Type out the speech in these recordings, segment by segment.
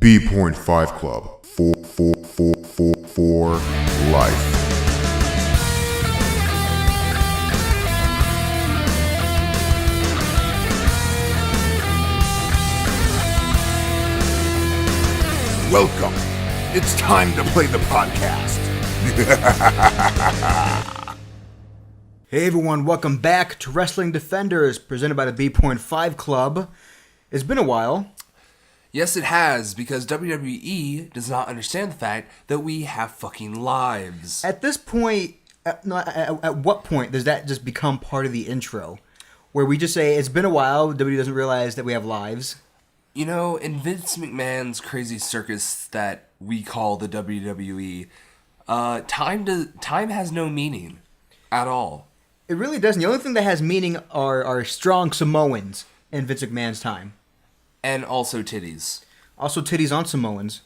Bpoint5 Club for life. Welcome. It's time to play the podcast. Hey everyone, welcome back to Wrestling Defenders, presented by the Bpoint5 Club. It's been a while. Yes, it has, because WWE does not understand the fact that we have fucking lives. At this point, at what point does that just become part of the intro? Where we just say, it's been a while, WWE doesn't realize that we have lives? You know, in Vince McMahon's crazy circus that we call the WWE, time has no meaning at all. It really doesn't. The only thing that has meaning are strong Samoans in Vince McMahon's time. And also titties. Also titties on Samoans.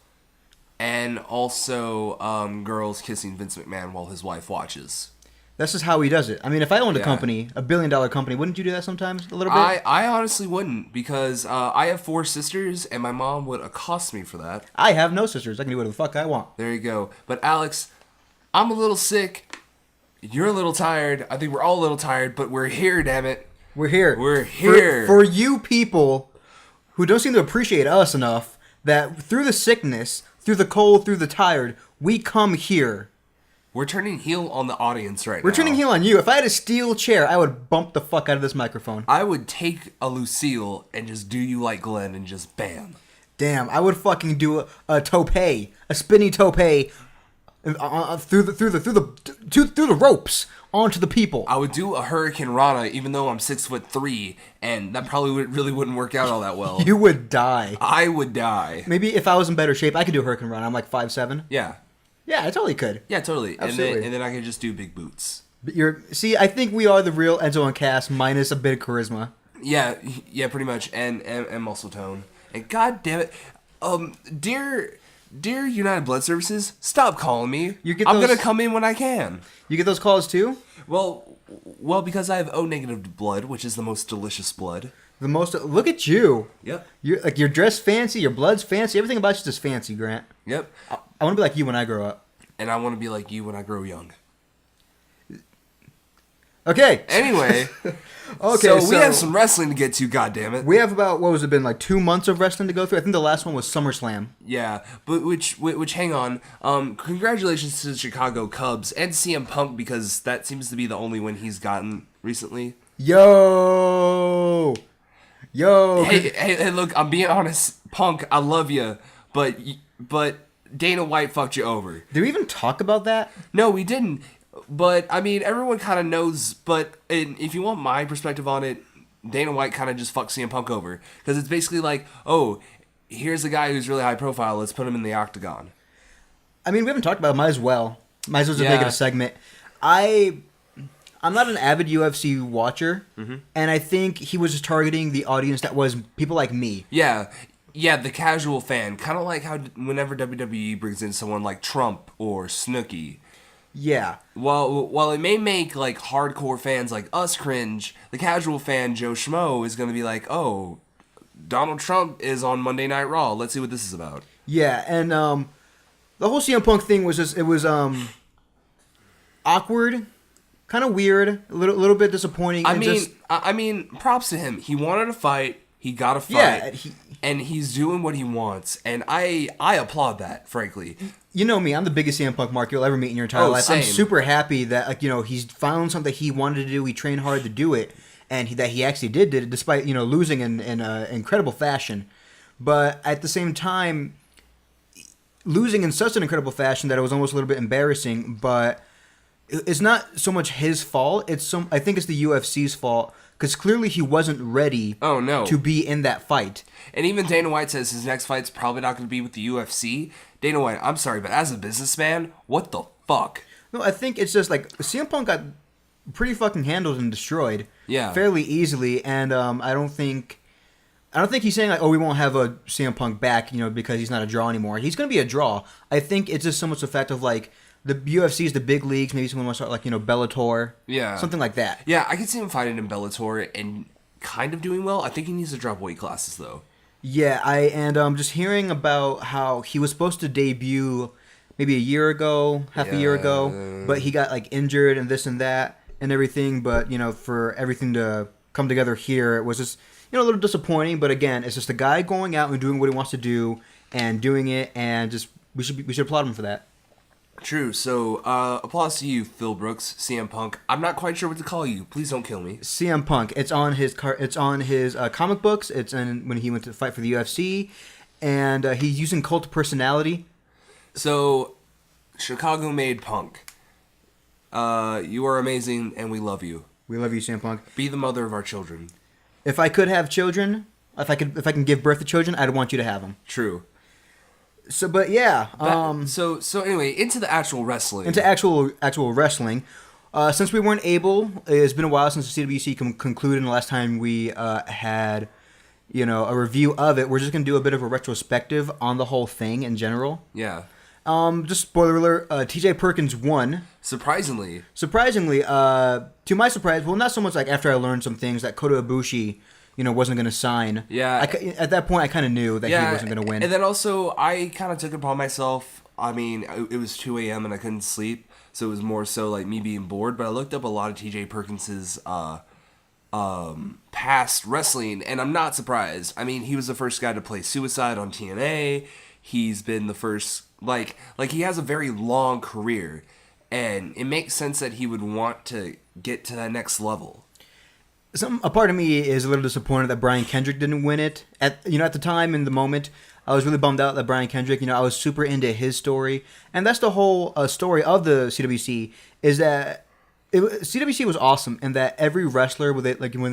And also girls kissing Vince McMahon while his wife watches. That's just how he does it. I mean, if I owned a company, $1 billion company, wouldn't you do that sometimes a little bit? I honestly wouldn't, because I have 4 sisters, and my mom would accost me for that. I have no sisters. I can do whatever the fuck I want. There you go. But Alex, I'm a little sick. You're a little tired. I think we're all a little tired, but we're here, damn it. We're here. We're here. For you people who don't seem to appreciate us enough, that through the sickness, through the cold, through the tired, we come here. We're turning heel on the audience right now. We're turning heel on you. If I had a steel chair, I would bump the fuck out of this microphone. I would take a Lucille and just do you like Glenn and just bam. Damn, I would fucking do a tope, a spinny tope, through the ropes onto the people. I would do a Hurricane Rana, even though I'm 6'3", and that probably really wouldn't work out all that well. You would die. I would die. Maybe if I was in better shape, I could do a Hurricane Rana. I'm like 5'7". Yeah. Yeah, I totally could. Yeah, totally. Absolutely. And then I could just do big boots. See, I think we are the real Enzo and Cass minus a bit of charisma. Yeah, pretty much, and muscle tone. And god damn it, dear United Blood Services, stop calling me. I'm gonna come in when I can. You get those calls too? Well, because I have O negative blood, which is the most delicious blood. Look at you. Yep. You're dressed fancy, your blood's fancy, everything about you is just fancy, Grant. Yep. I want to be like you when I grow up. And I want to be like you when I grow young. Okay. Anyway. So we have some wrestling to get to, goddammit. We have about, what was it been, like 2 months of wrestling to go through? I think the last one was SummerSlam. Yeah, but which hang on. Congratulations to the Chicago Cubs and CM Punk, because that seems to be the only win he's gotten recently. Yo. Hey, look, I'm being honest. Punk, I love you, but Dana White fucked you over. Did we even talk about that? No, we didn't. But, I mean, everyone kind of knows, but if you want my perspective on it, Dana White kind of just fucked CM Punk over. Because it's basically like, oh, here's a guy who's really high profile, let's put him in the octagon. I mean, we haven't talked about it, might as well just make it a segment. I'm not an avid UFC watcher, and I think he was just targeting the audience that was people like me. Yeah, the casual fan. Kind of like how whenever WWE brings in someone like Trump or Snooki. Yeah. While it may make like hardcore fans like us cringe, the casual fan Joe Schmo is going to be like, oh, Donald Trump is on Monday Night Raw. Let's see what this is about. Yeah, and the whole CM Punk thing was just, it was awkward, kind of weird, a little bit disappointing. I mean, props to him. He wanted to fight. He got a fight. Yeah, and he's doing what he wants, and I applaud that, frankly. You know me, I'm the biggest CM Punk mark you'll ever meet in your entire life. Same. I'm super happy that he's found something he wanted to do. He trained hard to do it, and that he actually did it despite losing in incredible fashion. But at the same time, losing in such an incredible fashion that it was almost a little bit embarrassing. But it's not so much his fault. I think it's the UFC's fault. Because clearly he wasn't ready to be in that fight. And even Dana White says his next fight's probably not going to be with the UFC. Dana White, I'm sorry, but as a businessman, what the fuck? No, I think it's just like CM Punk got pretty fucking handled and destroyed fairly easily. And I don't think he's saying like, oh, we won't have a CM Punk back, because he's not a draw anymore. He's going to be a draw. I think it's just so much the fact of like, the UFC is the big leagues. Maybe someone wants to start like, Bellator. Yeah. Something like that. Yeah, I could see him fighting in Bellator and kind of doing well. I think he needs to drop weight classes, though. Yeah, just hearing about how he was supposed to debut maybe a year ago, half a year ago, but he got like injured and this and that and everything. But for everything to come together here, it was just a little disappointing. But again, it's just a guy going out and doing what he wants to do and doing it, and just we should applaud him for that. True. So, applause to you, Phil Brooks, CM Punk. I'm not quite sure what to call you. Please don't kill me. CM Punk. It's on his comic books. It's in when he went to fight for the UFC, and he's using cult personality. So, Chicago made Punk. You are amazing, and we love you. We love you, CM Punk. Be the mother of our children. If I could have children, if I can give birth to children, I'd want you to have them. True. So, but yeah. So anyway, into the actual wrestling. Into actual wrestling. Since we weren't able, it's been a while since the CWC concluded, and the last time we had, a review of it. We're just gonna do a bit of a retrospective on the whole thing in general. Yeah. Just spoiler alert. T.J. Perkins won. Surprisingly, to my surprise, well, not so much like after I learned some things that Kota Ibushi, wasn't going to sign. Yeah. At that point, I kind of knew that he wasn't going to win. And then also, I kind of took it upon myself. I mean, it was 2 a.m. and I couldn't sleep, so it was more so like me being bored. But I looked up a lot of T.J. Perkins's past wrestling, and I'm not surprised. I mean, he was the first guy to play Suicide on TNA. He's been the first, like he has a very long career, and it makes sense that he would want to get to that next level. A part of me is a little disappointed that Brian Kendrick didn't win it. At the time, in the moment, I was really bummed out that Brian Kendrick, I was super into his story. And that's the whole story of the CWC, is that CWC was awesome in that every wrestler, when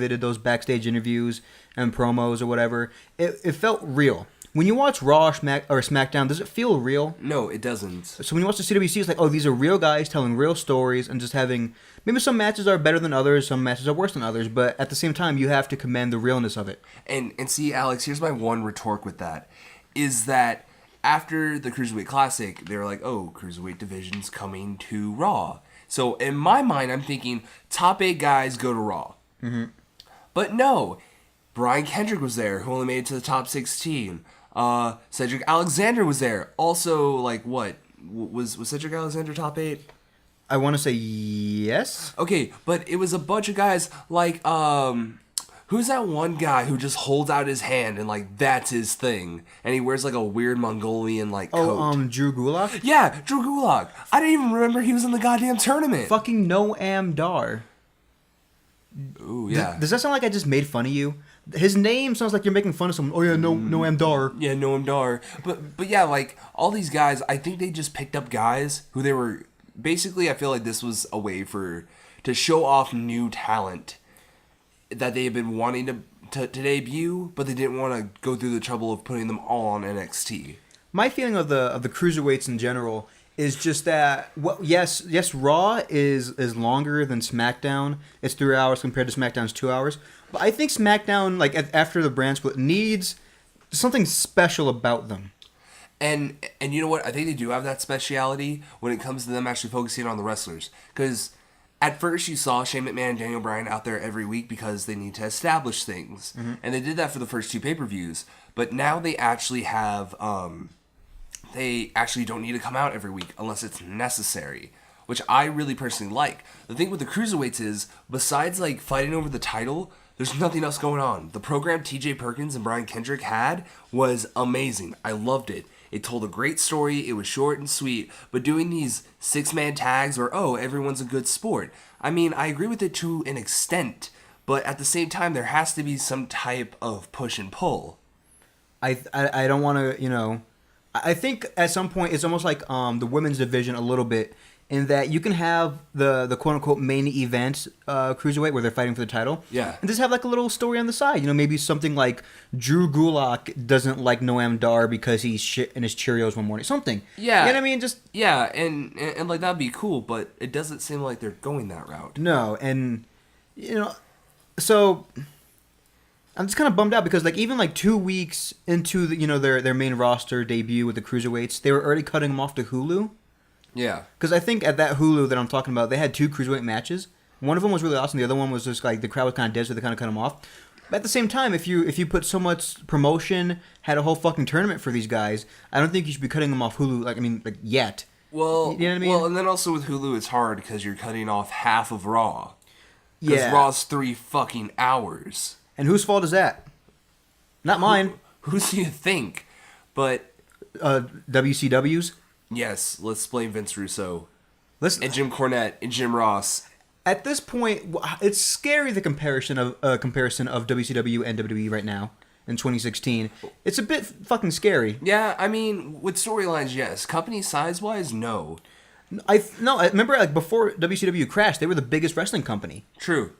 they did those backstage interviews and promos or whatever, it felt real. When you watch Raw or SmackDown, does it feel real? No, it doesn't. So when you watch the CWC, it's like, oh, these are real guys telling real stories and just having... Maybe some matches are better than others, some matches are worse than others, but at the same time, you have to commend the realness of it. And see, Alex, here's my one retort with that, is that after the Cruiserweight Classic, they were like, oh, Cruiserweight division's coming to Raw. So in my mind, I'm thinking, top 8 guys go to Raw. Mm-hmm. But no, Brian Kendrick was there, who only made it to the top 16. Cedric Alexander was there. Also, like, what? Was Cedric Alexander top 8? I want to say yes. Okay, but it was a bunch of guys like, who's that one guy who just holds out his hand and, like, that's his thing? And he wears, like, a weird Mongolian, like, coat. Oh, Drew Gulak? Yeah, Drew Gulak. I didn't even remember he was in the goddamn tournament. Fucking Noam Dar. Ooh, yeah. Does that sound like I just made fun of you? His name sounds like you're making fun of someone. Oh yeah, Noam Dar. Yeah, Noam Dar. But yeah, like all these guys, I think they just picked up guys who they were basically. I feel like this was a way to show off new talent that they had been wanting to debut, but they didn't want to go through the trouble of putting them all on NXT. My feeling of the cruiserweights in general is just that yes, Raw is longer than SmackDown. It's 3 hours compared to SmackDown's 2 hours. But I think SmackDown, like after the brand split, needs something special about them. And you know what? I think they do have that speciality when it comes to them actually focusing on the wrestlers. Because at first you saw Shane McMahon and Daniel Bryan out there every week because they need to establish things. Mm-hmm. And they did that for the first 2 pay-per-views. But now they actually have... they actually don't need to come out every week unless it's necessary, which I really personally like. The thing with the Cruiserweights is, besides like fighting over the title, there's nothing else going on. The program TJ Perkins and Brian Kendrick had was amazing. I loved it. It told a great story. It was short and sweet, but doing these 6-man tags where, oh, everyone's a good sport. I mean, I agree with it to an extent, but at the same time, there has to be some type of push and pull. I don't want to, I think at some point it's almost like the women's division a little bit, in that you can have the quote unquote main event cruiserweight where they're fighting for the title, yeah, and just have like a little story on the side. Maybe something like Drew Gulak doesn't like Noam Dar because he's shit in his Cheerios one morning. Something, yeah, you know what I mean? Just yeah, and like that'd be cool, but it doesn't seem like they're going that route. No, and so. I'm just kind of bummed out because, like, even like 2 weeks into their main roster debut with the cruiserweights, they were already cutting them off to Hulu. Yeah. Because I think at that Hulu that I'm talking about, they had 2 cruiserweight matches. One of them was really awesome. The other one was just like the crowd was kind of dead, so they kind of cut them off. But at the same time, if you put so much promotion, had a whole fucking tournament for these guys, I don't think you should be cutting them off Hulu. Like yet. Well, you know what I mean? Well, and then also with Hulu, it's hard because you're cutting off half of Raw. Because Yeah. Raw's 3 fucking hours. And whose fault is that? Not mine. Who do you think? But WCW's. yes, let's blame Vince Russo Listen, and Jim Cornette and Jim Ross. at this point, it's scary the comparison of WCW and WWE right now in 2016. It's a bit fucking scary. Yeah, I mean, with storylines, yes. Company size-wise, no. I remember like before WCW crashed, they were the biggest wrestling company. True.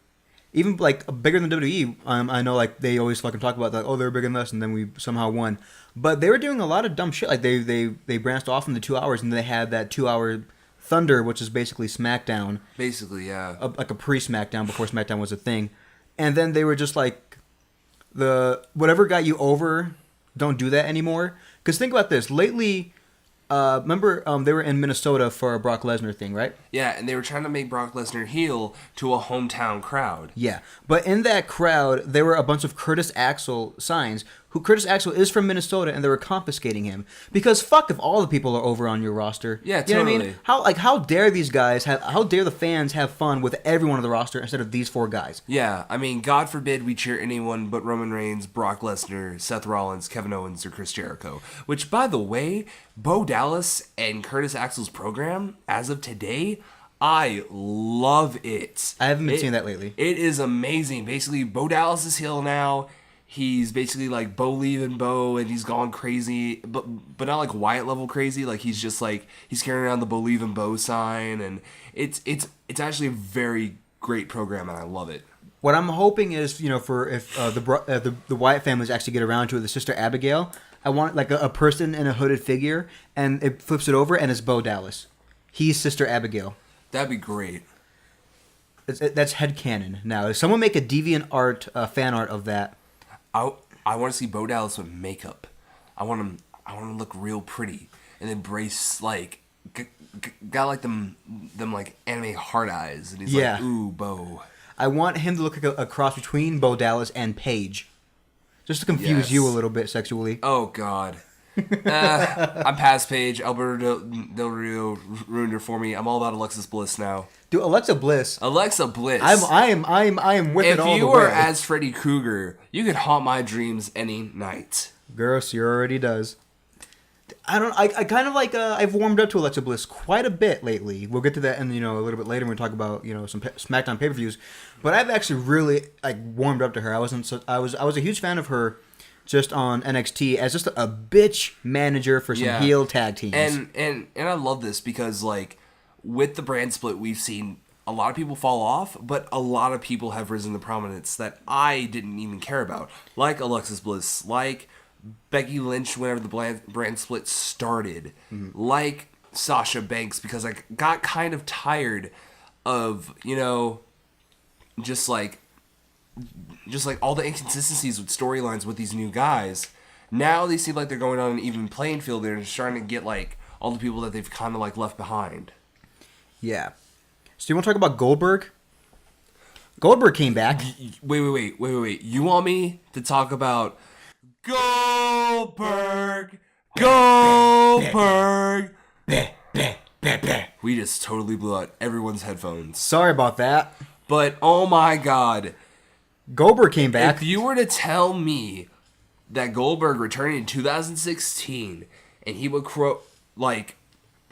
Even like bigger than WWE. I know like they always fucking talk about like, oh, they were bigger than us, and then we somehow won. But they were doing a lot of dumb shit. Like they branched off into 2 hours, and they had that 2 hour Thunder, which is basically SmackDown. Basically, yeah. Like a pre-SmackDown before SmackDown was a thing. And then they were just like, whatever got you over, don't do that anymore. Because think about this. Lately, remember they were in Minnesota for a Brock Lesnar thing, right? Yeah, and they were trying to make Brock Lesnar heel to a hometown crowd. Yeah. But in that crowd, there were a bunch of Curtis Axel signs. Curtis Axel is from Minnesota, and they were confiscating him. Because fuck if all the people are over on your roster. Yeah, You know what I totally. mean? How dare these guys how dare the fans have fun with everyone on the roster instead of these 4 guys? Yeah, I mean, God forbid we cheer anyone but Roman Reigns, Brock Lesnar, Seth Rollins, Kevin Owens, or Chris Jericho. Which, by the way, Bo Dallas and Curtis Axel's program, as of today, I love it. I haven't been seeing that lately. It is amazing. Basically, Bo Dallas is heel now. He's basically like Bo leaving Bo, and he's gone crazy, but not like Wyatt level crazy. Like he's just like he's carrying around the Bo leaving Bo sign, and it's actually a very great program, and I love it. What I'm hoping is, for if the Wyatt families actually get around to it, the sister Abigail, I want like a person in a hooded figure, and it flips it over, and it's Bo Dallas. He's Sister Abigail. That'd be great. That's headcanon now. If someone make a DeviantArt fan art of that. I want to see Bo Dallas with makeup. I want him to look real pretty and then brace like got like them like anime heart eyes, and he's like, ooh, Bo. I want him to look like a cross between Bo Dallas and Paige, just to confuse you a little bit sexually. Oh God. I'm past Paige. Alberto Del Rio ruined her for me. I'm all about Alexis Bliss now. Dude, Alexa Bliss. Alexa Bliss. I am with it all the way. If you were as Freddy Krueger, you could haunt my dreams any night. Girl, she already does. I kind of like I've warmed up to Alexa Bliss quite a bit lately. We'll get to that in a little bit later when we talk about some SmackDown pay-per-views. But I've actually really warmed up to her. I was a huge fan of her just on NXT as just a bitch manager for some heel tag teams. And I love this because like with the brand split we've seen a lot of people fall off, but a lot of people have risen to prominence that I didn't even care about. Like Alexis Bliss, like Becky Lynch whenever the brand split started, like Sasha Banks, because I got kind of tired of, just like all the inconsistencies with storylines with these new guys. Now they seem like they're going on an even playing field. They're just trying to get like all the people that they've kind of like left behind. Yeah. So you want to talk about Goldberg? Goldberg came back. Wait. You want me to talk about Goldberg? Goldberg! We just totally blew out everyone's headphones. Sorry about that. But oh my God. Goldberg came back. If you were to tell me that Goldberg returned in 2016 and he would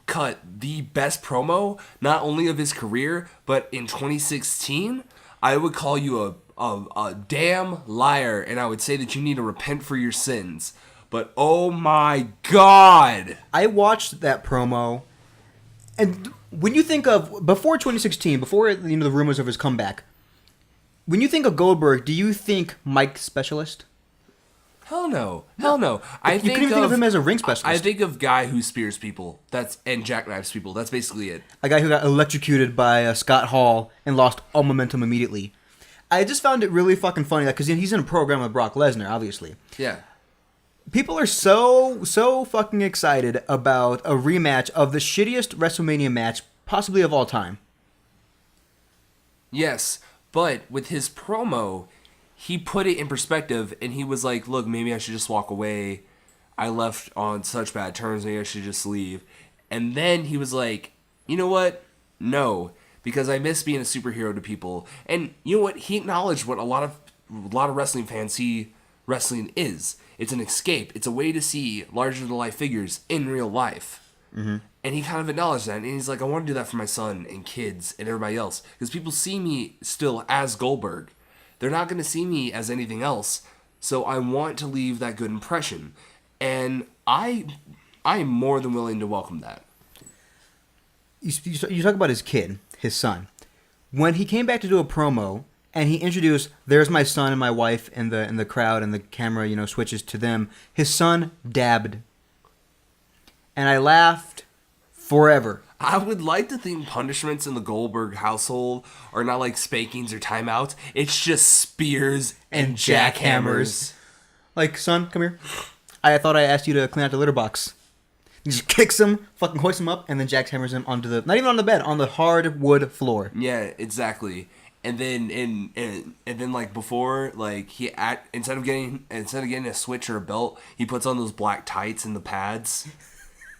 cut the best promo, not only of his career, but in 2016, I would call you a damn liar, and I would say that you need to repent for your sins. But oh my God! I watched that promo, and when you think of before 2016, before the rumors of his comeback, when you think of Goldberg, do you think mic specialist? Hell no. You couldn't even think of him as a ring specialist. I think of guy who spears people. And jackknives people. That's basically it. A guy who got electrocuted by Scott Hall and lost all momentum immediately. I just found it really fucking funny because he's in a program with Brock Lesnar, obviously. Yeah. People are so fucking excited about a rematch of the shittiest WrestleMania match possibly of all time. Yes, but with his promo, he put it in perspective, and he was like, look, maybe I should just walk away. I left on such bad terms, maybe I should just leave. And then he was like, you know what? No, because I miss being a superhero to people. And you know what? He acknowledged what a lot of wrestling fans see wrestling is. It's an escape. It's a way to see larger-than-life figures in real life. Mm-hmm. And he kind of acknowledged that. And he's like, I want to do that for my son and kids and everybody else. Because people see me still as Goldberg. They're not going to see me as anything else. So I want to leave that good impression. And I am more than willing to welcome that. You talk about his kid, his son. When he came back to do a promo and he introduced, there's my son and my wife in the crowd, and the camera, switches to them, his son dabbed. And I laughed forever. I would like to think punishments in the Goldberg household are not like spankings or timeouts. It's just spears and jackhammers. Like, son, come here. I thought I asked you to clean out the litter box. He just kicks him, fucking hoists him up, and then jackhammers him onto the, not even on the bed, on the hardwood floor. Yeah, exactly. And then and then like before, like instead of getting a switch or a belt, he puts on those black tights and the pads.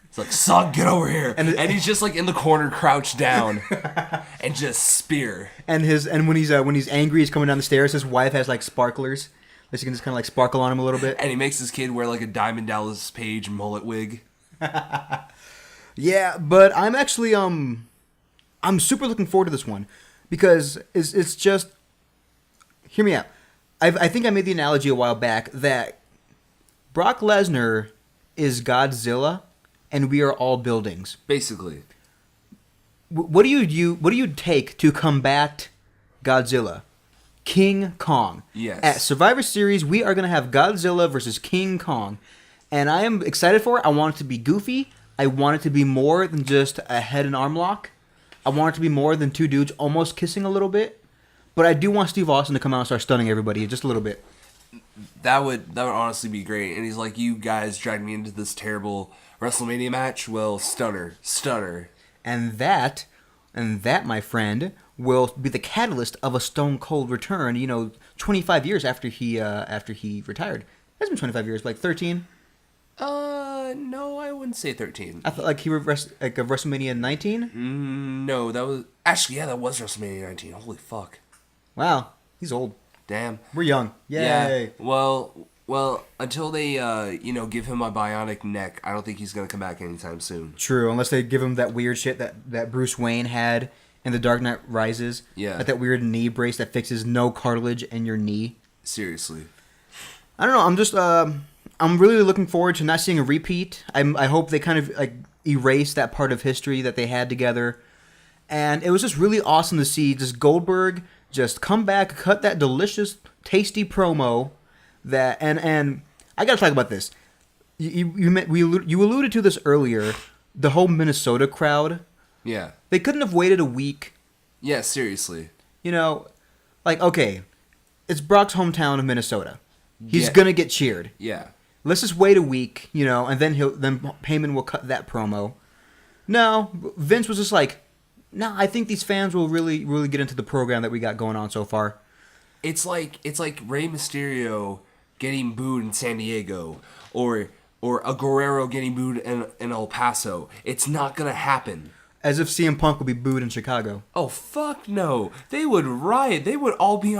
It's like, son, get over here. And he's just like in the corner, crouched down, and just spear. And when he's angry, he's coming down the stairs. His wife has like sparklers. So you can just kind of like sparkle on him a little bit. And he makes his kid wear like a Diamond Dallas Page mullet wig. Yeah, but I'm actually I'm super looking forward to this one because it's just, hear me out. I think I made the analogy a while back that Brock Lesnar is Godzilla and we are all buildings. Basically. What do you take to combat Godzilla? King Kong. Yes. At Survivor Series, we are going to have Godzilla versus King Kong. And I am excited for it. I want it to be goofy. I want it to be more than just a head and arm lock. I want it to be more than two dudes almost kissing a little bit. But I do want Steve Austin to come out and start stunning everybody just a little bit. That would honestly be great. And he's like, you guys dragged me into this terrible WrestleMania match. Well, stunner. And that, my friend, will be the catalyst of a Stone Cold return. 25 years after he retired. It hasn't been 25 years, like 13. No, I wouldn't say 13. I thought like he was like a WrestleMania 19. No, that was WrestleMania 19. Holy fuck! Wow, he's old. Damn, we're young. Yay. Yeah. Well, until they give him a bionic neck, I don't think he's gonna come back anytime soon. True, unless they give him that weird shit that Bruce Wayne had in The Dark Knight Rises. Yeah, like that weird knee brace that fixes no cartilage in your knee. Seriously, I don't know. I'm just I'm really looking forward to not seeing a repeat. I hope they kind of like erase that part of history that they had together. And it was just really awesome to see just Goldberg just come back, cut that delicious, tasty promo. And I gotta talk about this. You alluded to this earlier. The whole Minnesota crowd. Yeah. They couldn't have waited a week. Yeah, seriously. Okay, it's Brock's hometown of Minnesota. He's gonna get cheered. Yeah. Let's just wait a week, and then Heyman will cut that promo. No, Vince was just like, no, I think these fans will really, really get into the program that we got going on so far. It's like Rey Mysterio getting booed in San Diego, or a Guerrero getting booed in El Paso. It's not gonna happen. As if CM Punk would be booed in Chicago. Oh fuck no! They would riot. They would all be in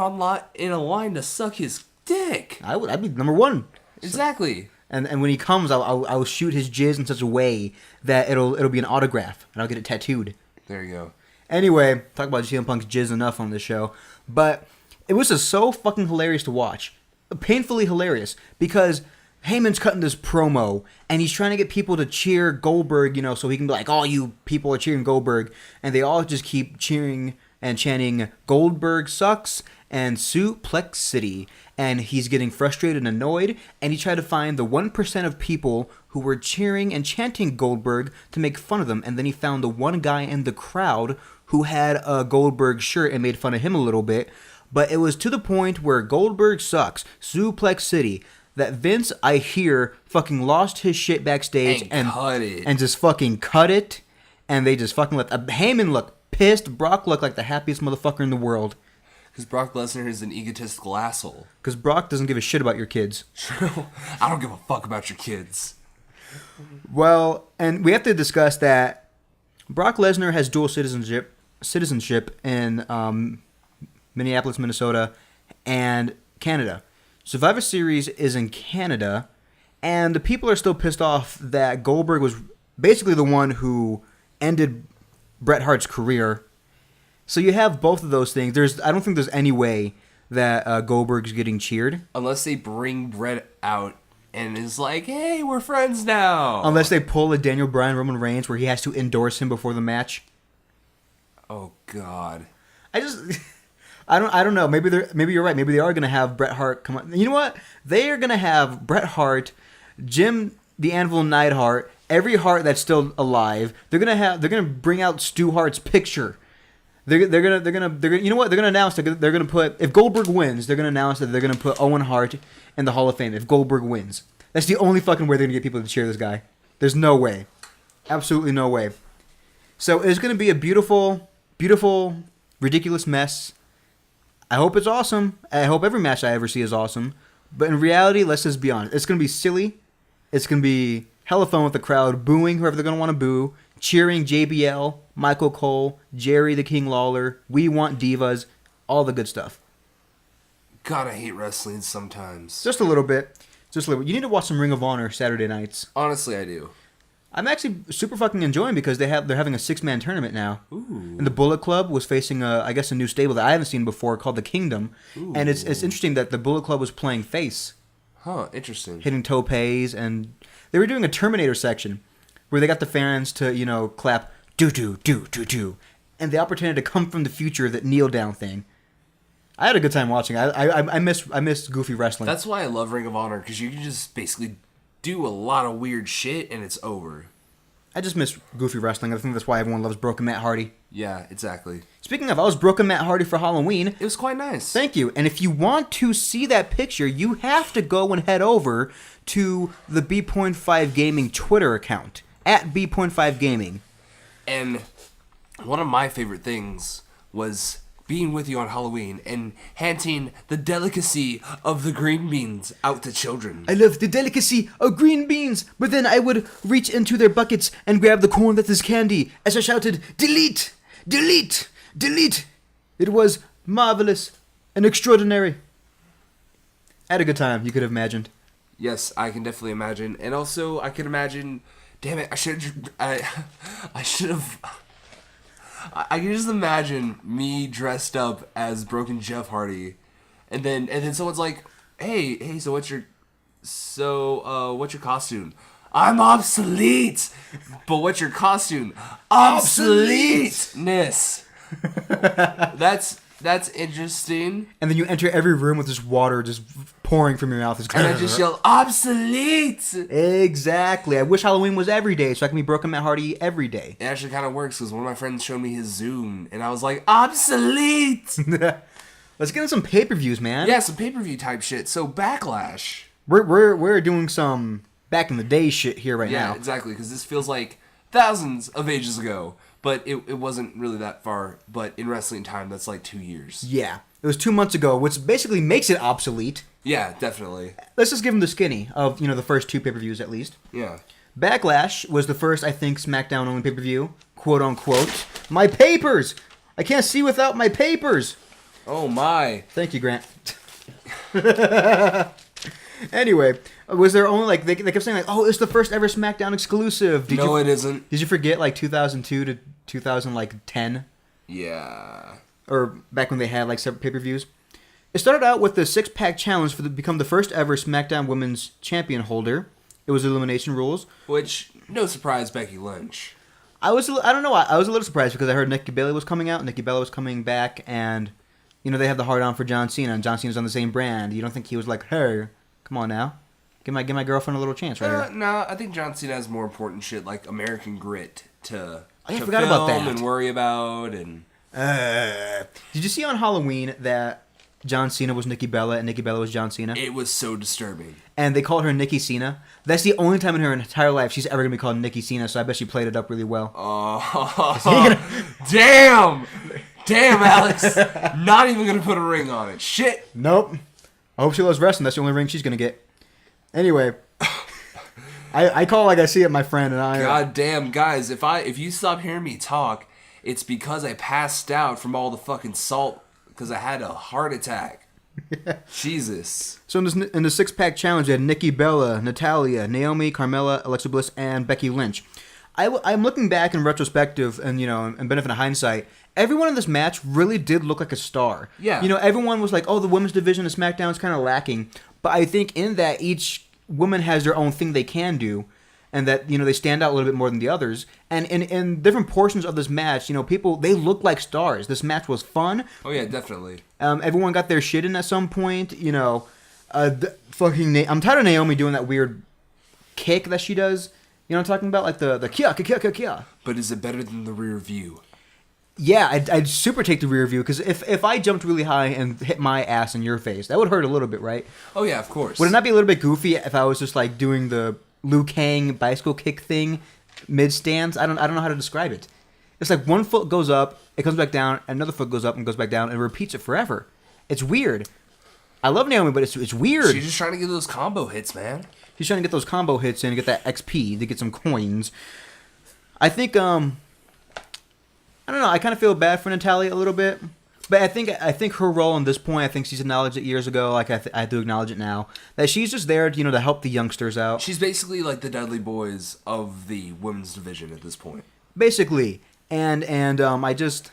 a line to suck his dick. I'd be number one. Exactly. And when he comes, I'll shoot his jizz in such a way that it'll be an autograph, and I'll get it tattooed. There you go. Anyway, talk about CM Punk's jizz enough on this show, but it was just so fucking hilarious to watch, painfully hilarious, because Heyman's cutting this promo, and he's trying to get people to cheer Goldberg, so he can be like, "Oh, you people are cheering Goldberg," and they all just keep cheering and chanting "Goldberg sucks" and "Suplex City." And he's getting frustrated and annoyed, and he tried to find the 1% of people who were cheering and chanting Goldberg to make fun of them, and then he found the one guy in the crowd who had a Goldberg shirt and made fun of him a little bit, but it was to the point where Goldberg sucks, Suplex City, that Vince, I hear, fucking lost his shit backstage and just fucking cut it, and they just fucking let Heyman look pissed, Brock looked like the happiest motherfucker in the world. Because Brock Lesnar is an egotistical asshole. Because Brock doesn't give a shit about your kids. I don't give a fuck about your kids. Well, and we have to discuss that Brock Lesnar has dual citizenship in Minneapolis, Minnesota, and Canada. Survivor Series is in Canada, and the people are still pissed off that Goldberg was basically the one who ended Bret Hart's career. So you have both of those things. I don't think there's any way that Goldberg's getting cheered. Unless they bring Bret out and is like, hey, we're friends now. Unless they pull a Daniel Bryan Roman Reigns where he has to endorse him before the match. Oh, God. I don't know. Maybe you're right. They are gonna have Bret Hart come on. You know what? They are gonna have Bret Hart, Jim the Anvil Neidhart, every Hart that's still alive. They're gonna bring out Stu Hart's picture. They're gonna you know what? They're gonna announce they're gonna put, if Goldberg wins, they're gonna announce that they're gonna put Owen Hart in the Hall of Fame if Goldberg wins. That's the only fucking way they're gonna get people to cheer this guy. There's no way. Absolutely no way. So it's gonna be a beautiful, beautiful, ridiculous mess. I hope it's awesome. I hope every match I ever see is awesome. But in reality, let's just be honest. It's going to be silly. It's going to be hella fun with the crowd, booing whoever they're going to want to boo, cheering JBL, Michael Cole, Jerry the King Lawler, We Want Divas, all the good stuff. God, I hate wrestling sometimes. Just a little bit. You need to watch some Ring of Honor Saturday nights. Honestly, I do. I'm actually super fucking enjoying because they're having a 6-man tournament now. Ooh. And the Bullet Club was facing a new stable that I haven't seen before called the Kingdom. Ooh. And it's interesting that the Bullet Club was playing face. Huh, interesting. Hitting topes, and they were doing a Terminator section where they got the fans to, clap do, and the opportunity to come from the future, that kneel down thing. I had a good time watching. I miss goofy wrestling. That's why I love Ring of Honor, because you can just basically do a lot of weird shit and it's over. I just miss goofy wrestling. I think that's why everyone loves Broken Matt Hardy. Yeah, exactly. Speaking of, I was Broken Matt Hardy for Halloween. It was quite nice. Thank you. And if you want to see that picture, you have to go and head over to the Bpoint5 Gaming Twitter account, at Bpoint5 Gaming. And one of my favorite things was being with you on Halloween and handing the delicacy of the green beans out to children. I love the delicacy of green beans, but then I would reach into their buckets and grab the corn that is candy as I shouted, delete, delete, delete. It was marvelous and extraordinary. I had a good time, you could have imagined. Yes, I can definitely imagine. And also, I can imagine, damn it, I should have... I can just imagine me dressed up as Broken Jeff Hardy, and then someone's like, "Hey, so what's your costume?" I'm obsolete, but what's your costume? Obsoleteness. That's interesting. And then you enter every room with this water just pouring from your mouth. And I just yell, obsolete! Exactly. I wish Halloween was every day so I can be Broken Matt Hardy every day. It actually kind of works because one of my friends showed me his Zoom, and I was like, obsolete! Let's get in some pay-per-views, man. Yeah, some pay-per-view type shit. So, Backlash. We're doing some back-in-the-day shit here now. Yeah, exactly, because this feels like thousands of ages ago. But it wasn't really that far. But in wrestling time, that's like 2 years. Yeah. It was 2 months ago, which basically makes it obsolete. Yeah, definitely. Let's just give them the skinny of, the first 2 pay-per-views at least. Yeah. Backlash was the first, I think, SmackDown only pay-per-view. Quote unquote. My papers! I can't see without my papers! Oh my. Thank you, Grant. Anyway, was there only, they kept saying, oh, it's the first ever SmackDown exclusive. No, it isn't. Did you forget, 2002 to 2010? Yeah. Or back when they had, separate pay-per-views? It started out with the 6-pack challenge to become the first ever SmackDown Women's Champion holder. It was elimination rules. Which, no surprise, Becky Lynch. I was a little surprised because I heard Nikki Bella was coming out. Nikki Bella was coming back, and, they have the hard-on for John Cena, and John Cena's on the same brand. You don't think he was like, hey, come on now. Give my girlfriend a little chance right here. No, I think John Cena has more important shit like American Grit to forgot film about that. And worry about. And did you see on Halloween that John Cena was Nikki Bella and Nikki Bella was John Cena? It was so disturbing. And they called her Nikki Cena. That's the only time in her entire life she's ever going to be called Nikki Cena, so I bet she played it up really well. Oh, damn! Damn, Alex. Not even going to put a ring on it. Shit. Nope. I hope she loves wrestling. That's the only ring she's going to get. Anyway. I call like I see it, my friend, and I... God damn, guys, if you stop hearing me talk, it's because I passed out from all the fucking salt because I had a heart attack. Yeah. Jesus. So in the six-pack challenge, you had Nikki Bella, Natalya, Naomi, Carmella, Alexa Bliss, and Becky Lynch. I'm looking back in retrospective and, and benefit of hindsight, everyone in this match really did look like a star. Yeah. Everyone was like, oh, the women's division of SmackDown is kind of lacking. But I think in that each woman has their own thing they can do, and that, they stand out a little bit more than the others. And in different portions of this match, people, they look like stars. This match was fun. Oh, yeah, definitely. Everyone got their shit in at some point, I'm tired of Naomi doing that weird kick that she does. You know what I'm talking about? Like the kia. But is it better than the rear view? Yeah, I'd super take the rear view, because if I jumped really high and hit my ass in your face, that would hurt a little bit, right? Oh, yeah, of course. Would it not be a little bit goofy if I was just like doing the Liu Kang bicycle kick thing mid-stands? I don't know how to describe it. It's like one foot goes up, it comes back down, another foot goes up and goes back down, and repeats it forever. It's weird. I love Naomi, but it's weird. She's just trying to get those combo hits, man. She's trying to get those combo hits in and get that XP to get some coins. I think, I don't know, I kind of feel bad for Natalya a little bit. But I think her role in this point, I think she's acknowledged it years ago, like I have to acknowledge it now, that she's just there, to help the youngsters out. She's basically like the Dudley Boys of the women's division at this point. Basically. And I don't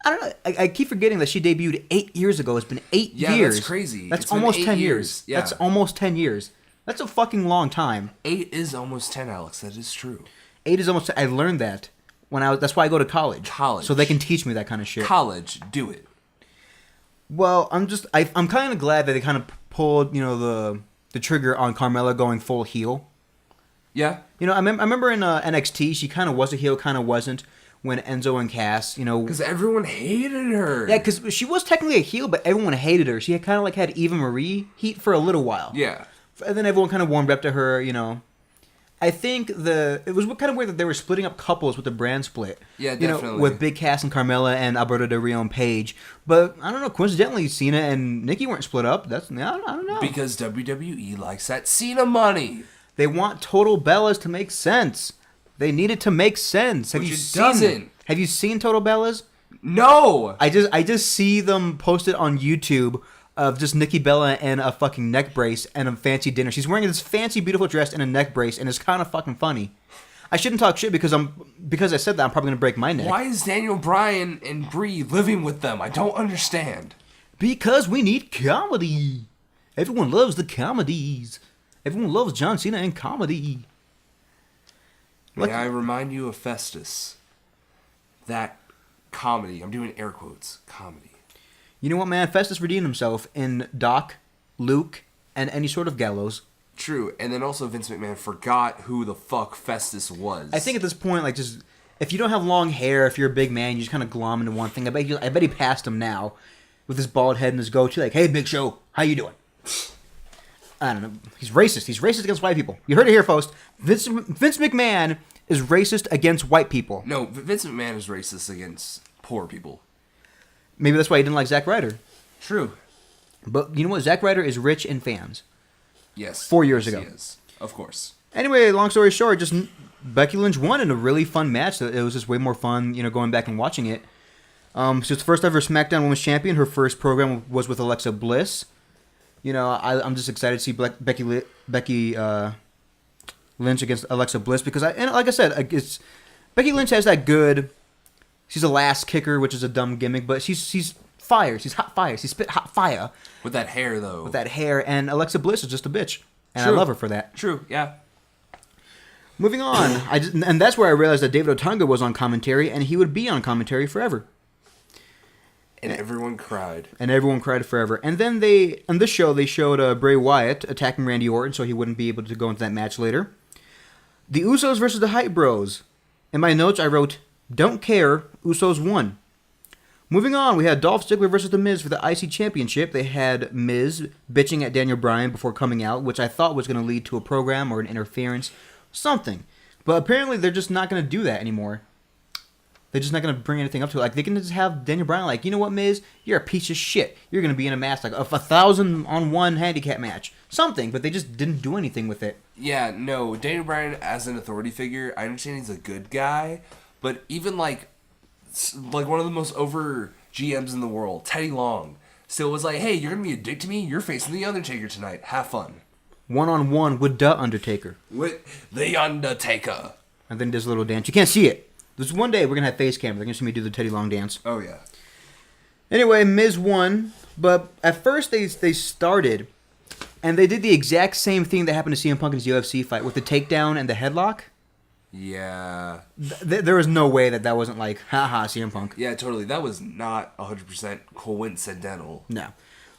know, I keep forgetting that she debuted 8 years ago. It's been 8 years. Yeah, that's crazy. That's it's almost 10 years. years. Yeah. That's almost 10 years. That's a fucking long time. 8 is almost 10, Alex. That is true. 8 is almost 10. I learned that. That's why I go to college. College. So they can teach me that kind of shit. College. Do it. Well, I'm kind of glad that they kind of pulled, the trigger on Carmella going full heel. Yeah. I remember in NXT, she kind of was a heel, kind of wasn't, when Enzo and Cass, Because everyone hated her. Yeah, because she was technically a heel, but everyone hated her. She had kind of had Eva Marie heat for a little while. Yeah. And then everyone kind of warmed up to her, I think it was kind of weird that they were splitting up couples with the brand split. Yeah, definitely. With Big Cass and Carmella and Alberto Del Rio and Paige. But I don't know, coincidentally, Cena and Nikki weren't split up. I don't know. Because WWE likes that Cena money. They want Total Bellas to make sense. They need it to make sense. Have you seen Total Bellas? No. I just see them posted on YouTube of just Nikki Bella in a fucking neck brace and a fancy dinner. She's wearing this fancy, beautiful dress and a neck brace, and it's kind of fucking funny. I shouldn't talk shit because I said that I'm probably gonna break my neck. Why is Daniel Bryan and Brie living with them? I don't understand. Because we need comedy. Everyone loves the comedies. Everyone loves John Cena and comedy. May I remind you of Festus? That comedy. I'm doing air quotes. Comedy. You know what, man? Festus redeemed himself in Doc, Luke, and any sort of Gallows. True, and then also Vince McMahon forgot who the fuck Festus was. I think at this point, if you don't have long hair, if you're a big man, you just kind of glom into one thing. I bet he passed him now, with his bald head and his goatee. Like, hey, Big Show, how you doing? I don't know. He's racist. He's racist against white people. You heard it here, folks. Vince McMahon is racist against white people. No, Vince McMahon is racist against poor people. Maybe that's why he didn't like Zack Ryder. True. But you know what? Zack Ryder is rich in fans. Yes. 4 years ago. He is. Of course. Anyway, long story short, just Becky Lynch won in a really fun match. It was just way more fun, going back and watching it. She's the first ever SmackDown Women's Champion. Her first program was with Alexa Bliss. I'm just excited to see Becky Lynch against Alexa Bliss because like I said, Becky Lynch has that good. She's a last kicker, which is a dumb gimmick, but she's fire. She's hot fire. She spit hot fire. With that hair, though. With that hair, and Alexa Bliss is just a bitch, and True. I love her for that. True. Yeah. Moving on, and that's where I realized that David Otunga was on commentary, and he would be on commentary forever. And everyone cried. And everyone cried forever. And then on this show, they showed Bray Wyatt attacking Randy Orton, so he wouldn't be able to go into that match later. The Usos versus the Hype Bros. In my notes, I wrote, don't care, Usos won. Moving on, we had Dolph Ziggler versus The Miz for the IC Championship. They had Miz bitching at Daniel Bryan before coming out, which I thought was going to lead to a program or an interference, something. But apparently they're just not going to do that anymore. They're just not going to bring anything up to it. Like, they can just have Daniel Bryan like, you know what, Miz? You're a piece of shit. You're going to be in a match, like a 1,000-on-1 handicap match. Something, but they just didn't do anything with it. Yeah, no, Daniel Bryan as an authority figure, I understand he's a good guy, but even like one of the most over GMs in the world, Teddy Long, still was like, hey, you're going to be a dick to me? You're facing The Undertaker tonight. Have fun. One-on-one with the Undertaker. With The Undertaker. And then does a little dance. You can't see it. There's one day we're going to have face cam. They're going to see me do the Teddy Long dance. Oh, yeah. Anyway, Miz won, but at first they started, and they did the exact same thing that happened to CM Punk in his UFC fight with the takedown and the headlock. Yeah. There was no way that wasn't like, haha, CM Punk. Yeah, totally. That was not 100% coincidental. No.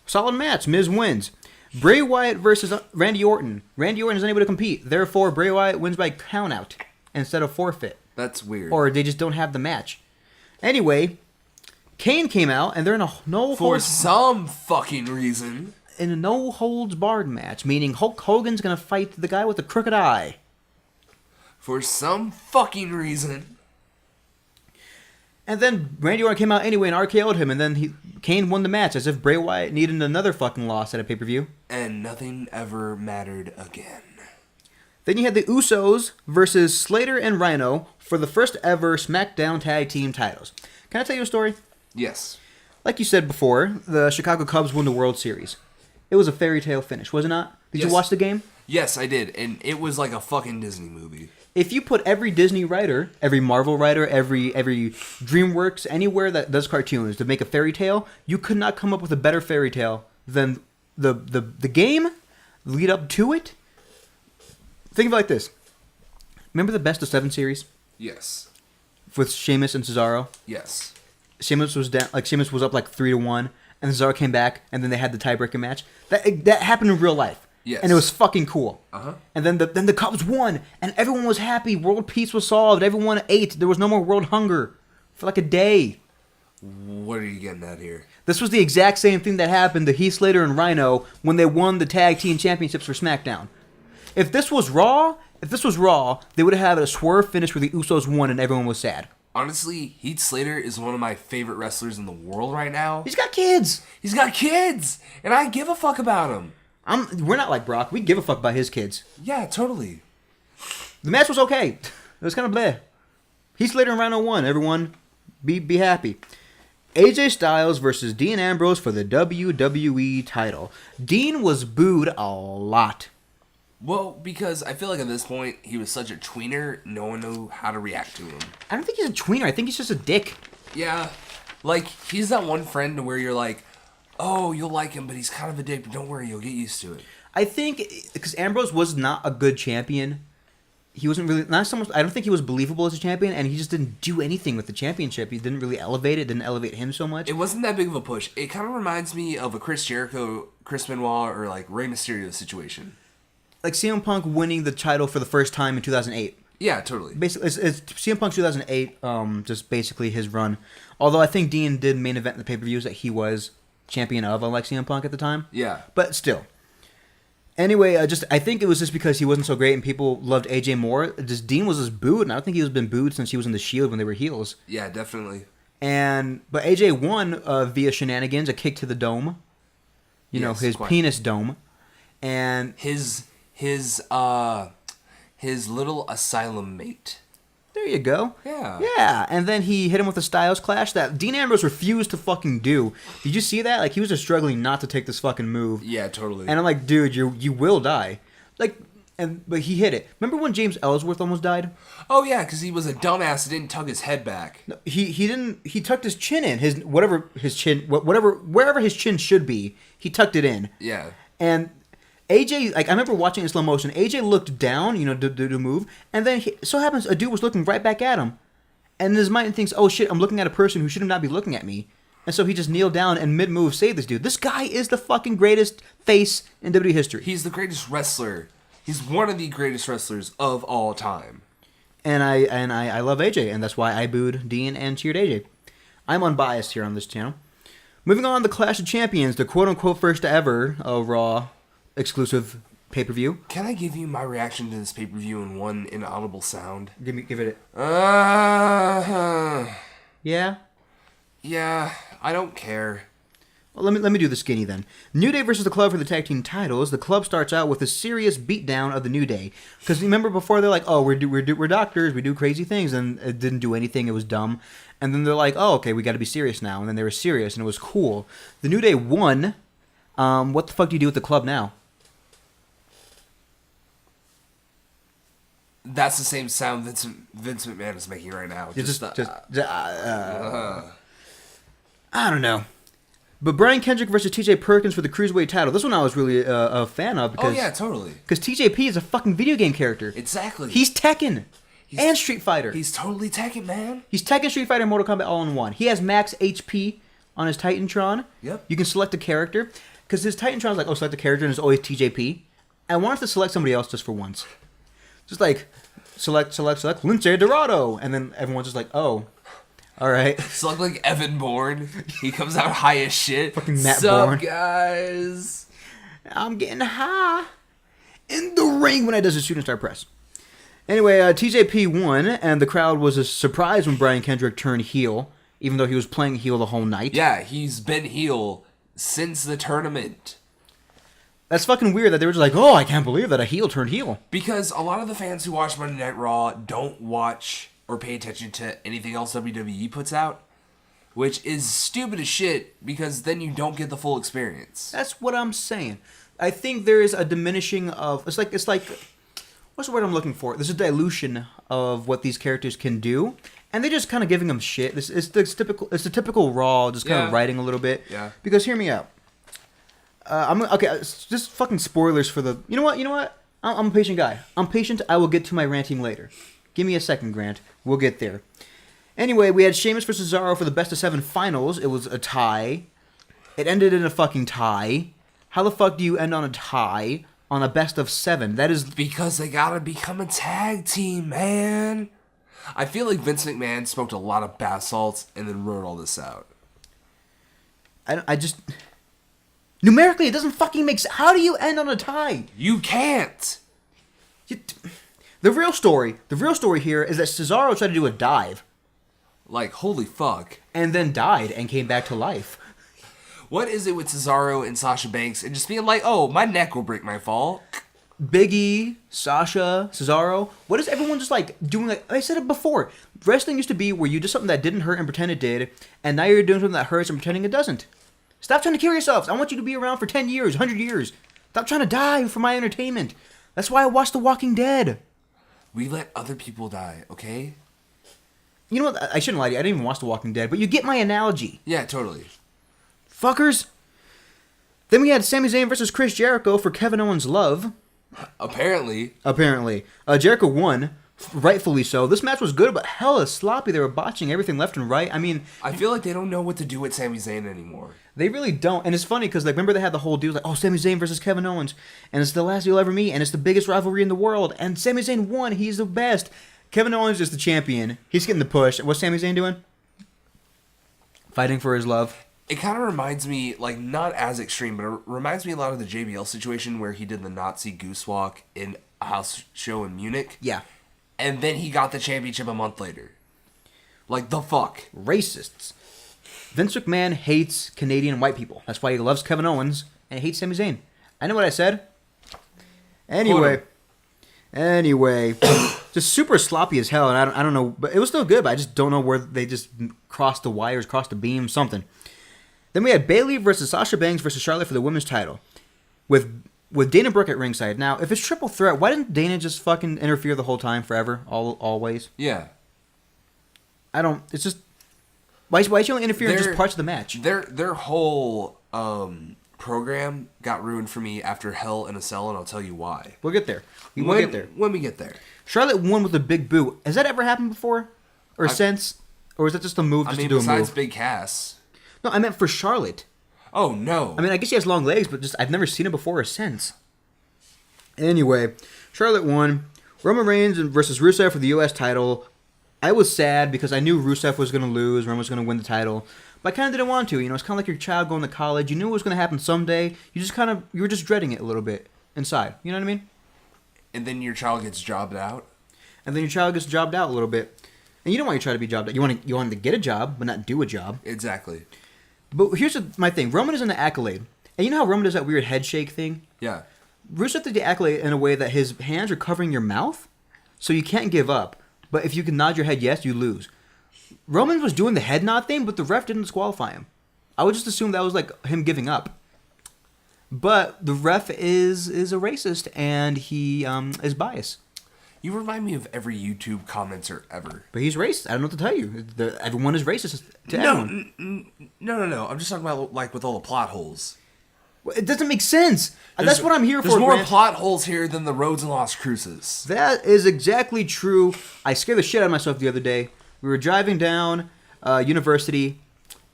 Solid match. Miz wins. Bray Wyatt versus Randy Orton. Randy Orton is unable to compete. Therefore, Bray Wyatt wins by countout instead of forfeit. That's weird. Or they just don't have the match. Anyway, Kane came out, and they're in a for some fucking reason. In a no-holds-barred match, meaning Hulk Hogan's going to fight the guy with the crooked eye. For some fucking reason. And then Randy Orton came out anyway and RKO'd him, and then Kane won the match as if Bray Wyatt needed another fucking loss at a pay-per-view. And nothing ever mattered again. Then you had the Usos versus Slater and Rhino for the first ever SmackDown Tag Team titles. Can I tell you a story? Yes. Like you said before, the Chicago Cubs won the World Series. It was a fairy tale finish, was it not? Did you watch the game? Yes, I did, and it was like a fucking Disney movie. If you put every Disney writer, every Marvel writer, every DreamWorks, anywhere that does cartoons to make a fairy tale, you could not come up with a better fairy tale than the game, lead up to it. Think of it like this. Remember the Best of 7 series? Yes. With Sheamus and Cesaro? Yes. Sheamus was down, Sheamus was up 3-1, and Cesaro came back, and then they had the tiebreaker match. That happened in real life. Yes. And it was fucking cool. Uh-huh. And then the Cubs won, and everyone was happy. World peace was solved. Everyone ate. There was no more world hunger for a day. What are you getting at here? This was the exact same thing that happened to Heath Slater and Rhino when they won the tag team championships for SmackDown. If this was Raw, they would have had a swerve finish where the Usos won and everyone was sad. Honestly, Heath Slater is one of my favorite wrestlers in the world right now. He's got kids. And I give a fuck about him. We're not like Brock. We give a fuck about his kids. Yeah, totally. The match was okay. It was kind of bleh. Heath Slater and Rhino won. Everyone, be happy. AJ Styles versus Dean Ambrose for the WWE title. Dean was booed a lot. Well, because I feel like at this point, he was such a tweener, no one knew how to react to him. I don't think he's a tweener. I think he's just a dick. Yeah. He's that one friend where you're like, oh, you'll like him, but he's kind of a dick, but don't worry, you'll get used to it. I think, because Ambrose was not a good champion. He wasn't really, not so much, I don't think he was believable as a champion, and he just didn't do anything with the championship. He didn't really elevate it, didn't elevate him so much. It wasn't that big of a push. It kind of reminds me of a Chris Jericho, Chris Benoit, or Rey Mysterio situation. Like CM Punk winning the title for the first time in 2008. Yeah, totally. Basically, it's CM Punk's 2008, just basically his run. Although I think Dean did main event in the pay-per-views that he was champion of, unlike CM Punk at the time. Yeah. But still. Anyway, I think it was just because he wasn't so great and people loved AJ more. Dean was just booed, and I don't think he was been booed since he was in the Shield when they were heels. Yeah, definitely. But AJ won via shenanigans, a kick to the dome. His penis dome. And his little asylum mate. There you go. Yeah. Yeah, and then he hit him with a Styles Clash that Dean Ambrose refused to fucking do. Did you see that? He was just struggling not to take this fucking move. Yeah, totally. And I'm like, dude, you will die. But he hit it. Remember when James Ellsworth almost died? Oh yeah, because he was a dumbass and didn't tug his head back. No, he didn't. He tucked his chin in. Wherever his chin should be, he tucked it in. Yeah. And AJ, I remember watching in slow motion. AJ looked down, to move, and then so happens a dude was looking right back at him, and in his mind thinks, "Oh shit, I'm looking at a person who should not be looking at me," and so he just kneeled down and mid move saved this dude. This guy is the fucking greatest face in WWE history. He's the greatest wrestler. He's one of the greatest wrestlers of all time. And I love AJ, and that's why I booed Dean and cheered AJ. I'm unbiased here on this channel. Moving on, the Clash of Champions, the quote unquote first ever Raw exclusive pay-per-view. Can I give you my reaction to this pay-per-view in one inaudible sound? Give it. Yeah. Yeah, I don't care. Well, let me do the skinny then. New Day versus the Club for the tag team titles. The Club starts out with a serious beatdown of the New Day. Because remember before they're like, oh, we're doctors, we do crazy things, and it didn't do anything, it was dumb. And then they're like, oh, okay, we got to be serious now. And then they were serious, and it was cool. The New Day won. What the fuck do you do with the Club now? That's the same sound Vince McMahon is making right now. I don't know. But Brian Kendrick versus TJ Perkins for the Cruiserweight title. This one I was really a fan of. Because, oh, yeah, totally. Because TJP is a fucking video game character. Exactly. He's Tekken and Street Fighter. He's totally Tekken, man. He's Tekken, Street Fighter, and Mortal Kombat all in one. He has max HP on his Titantron. Yep. You can select a character. Because his Titantron's like, oh, select a character, and it's always TJP. I wanted to select somebody else just for once. Just like, select, Lince Dorado. And then everyone's just like, oh. All right. Select like Evan Bourne. He comes out high as shit. Fucking Matt Sup, Bourne. Guys? I'm getting high in the ring when I does a shooting star press. Anyway, TJP won, and the crowd was surprised when Brian Kendrick turned heel, even though he was playing heel the whole night. Yeah, he's been heel since the tournament. That's fucking weird that they were just like, oh, I can't believe that a heel turned heel. Because a lot of the fans who watch Monday Night Raw don't watch or pay attention to anything else WWE puts out, which is stupid as shit because then you don't get the full experience. That's what I'm saying. I think there is a diminishing of it's like what's the word I'm looking for? There's a dilution of what these characters can do, and they're just kind of giving them shit. It's the typical Raw, just kind of writing a little bit. Yeah. Because hear me out. Just fucking spoilers for the. You know what? I'm a patient guy. I'm patient. I will get to my ranting later. Give me a second, Grant. We'll get there. Anyway, we had Sheamus versus Cesaro for the best of 7 finals. It was a tie. It ended in a fucking tie. How the fuck do you end on a tie on a best of 7? That is because they gotta become a tag team, man. I feel like Vince McMahon smoked a lot of bath salts and then wrote all this out. I just numerically it doesn't fucking make sense. How do you end on a tie? You can't. The real story here is that Cesaro tried to do a dive. Like, holy fuck. And then died and came back to life. What is it with Cesaro and Sasha Banks and just being like, oh, my neck will break my fall? Big E, Sasha, Cesaro. What is everyone just like doing? Like I said it before. Wrestling used to be where you did something that didn't hurt and pretend it did. And now you're doing something that hurts and pretending it doesn't. Stop trying to kill yourselves. I want you to be around for 10 years, 100 years. Stop trying to die for my entertainment. That's why I watch The Walking Dead. We let other people die, okay? You know what? I shouldn't lie to you. I didn't even watch The Walking Dead, but you get my analogy. Yeah, totally. Fuckers. Then we had Sami Zayn versus Chris Jericho for Kevin Owens' love. Apparently. Jericho won, rightfully so. This match was good, but hella sloppy. They were botching everything left and right. I mean... I feel like they don't know what to do with Sami Zayn anymore. They really don't. And it's funny because, like, remember they had the whole deal, like, oh, Sami Zayn versus Kevin Owens. And it's the last you'll ever meet. And it's the biggest rivalry in the world. And Sami Zayn won. He's the best. Kevin Owens is the champion. He's getting the push. What's Sami Zayn doing? Fighting for his love. It kind of reminds me, like, not as extreme, but it reminds me a lot of the JBL situation where he did the Nazi goose walk in a house show in Munich. Yeah. And then he got the championship a month later. Like, the fuck? Racists. Vince McMahon hates Canadian white people. That's why he loves Kevin Owens and hates Sami Zayn. I know what I said. Anyway, just super sloppy as hell, and I don't know, but it was still good. But I just don't know where they just crossed the wires, crossed the beam, something. Then we had Bayley versus Sasha Banks versus Charlotte for the women's title, with Dana Brooke at ringside. Now, if it's triple threat, why didn't Dana just fucking interfere the whole time, forever, always? Yeah. It's just... Why is she only interfering in just parts of the match? Their whole program got ruined for me after Hell in a Cell, and I'll tell you why. We'll get there. When we get there. Charlotte won with a big boot. Has that ever happened before? Or since? Or is that just a move to do a move? Besides Big Cass. No, I meant for Charlotte. Oh, no. I mean, I guess she has long legs, but just I've never seen it before or since. Anyway, Charlotte won. Roman Reigns versus Rusev for the U.S. title. I was sad because I knew Rusev was going to lose, Roman was going to win the title, but I kind of didn't want to. You know, it's kind of like your child going to college. You knew it was going to happen someday. You were just dreading it a little bit. inside. You know what I mean? And then your child gets jobbed out. And then your child gets jobbed out a little bit. And you don't want your child to be jobbed out. You want him to get a job, but not do a job. Exactly. But here's my thing. Roman is in the Accolade. And you know how Roman does that weird head shake thing? Yeah. Rusev did the Accolade in a way that his hands are covering your mouth, so you can't give up. But if you can nod your head yes, you lose. Roman was doing the head nod thing, but the ref didn't disqualify him. I would just assume that was like him giving up. But the ref is a racist, and he is biased. You remind me of every YouTube commenter ever. But he's racist. I don't know what to tell you. Everyone is racist to everyone. No. I'm just talking about like with all the plot holes. Well, it doesn't make sense. That's what I'm here for. There's more Grant. plot holes here than the roads and Lost Cruises. That is exactly true. I scared the shit out of myself the other day. We were driving down University,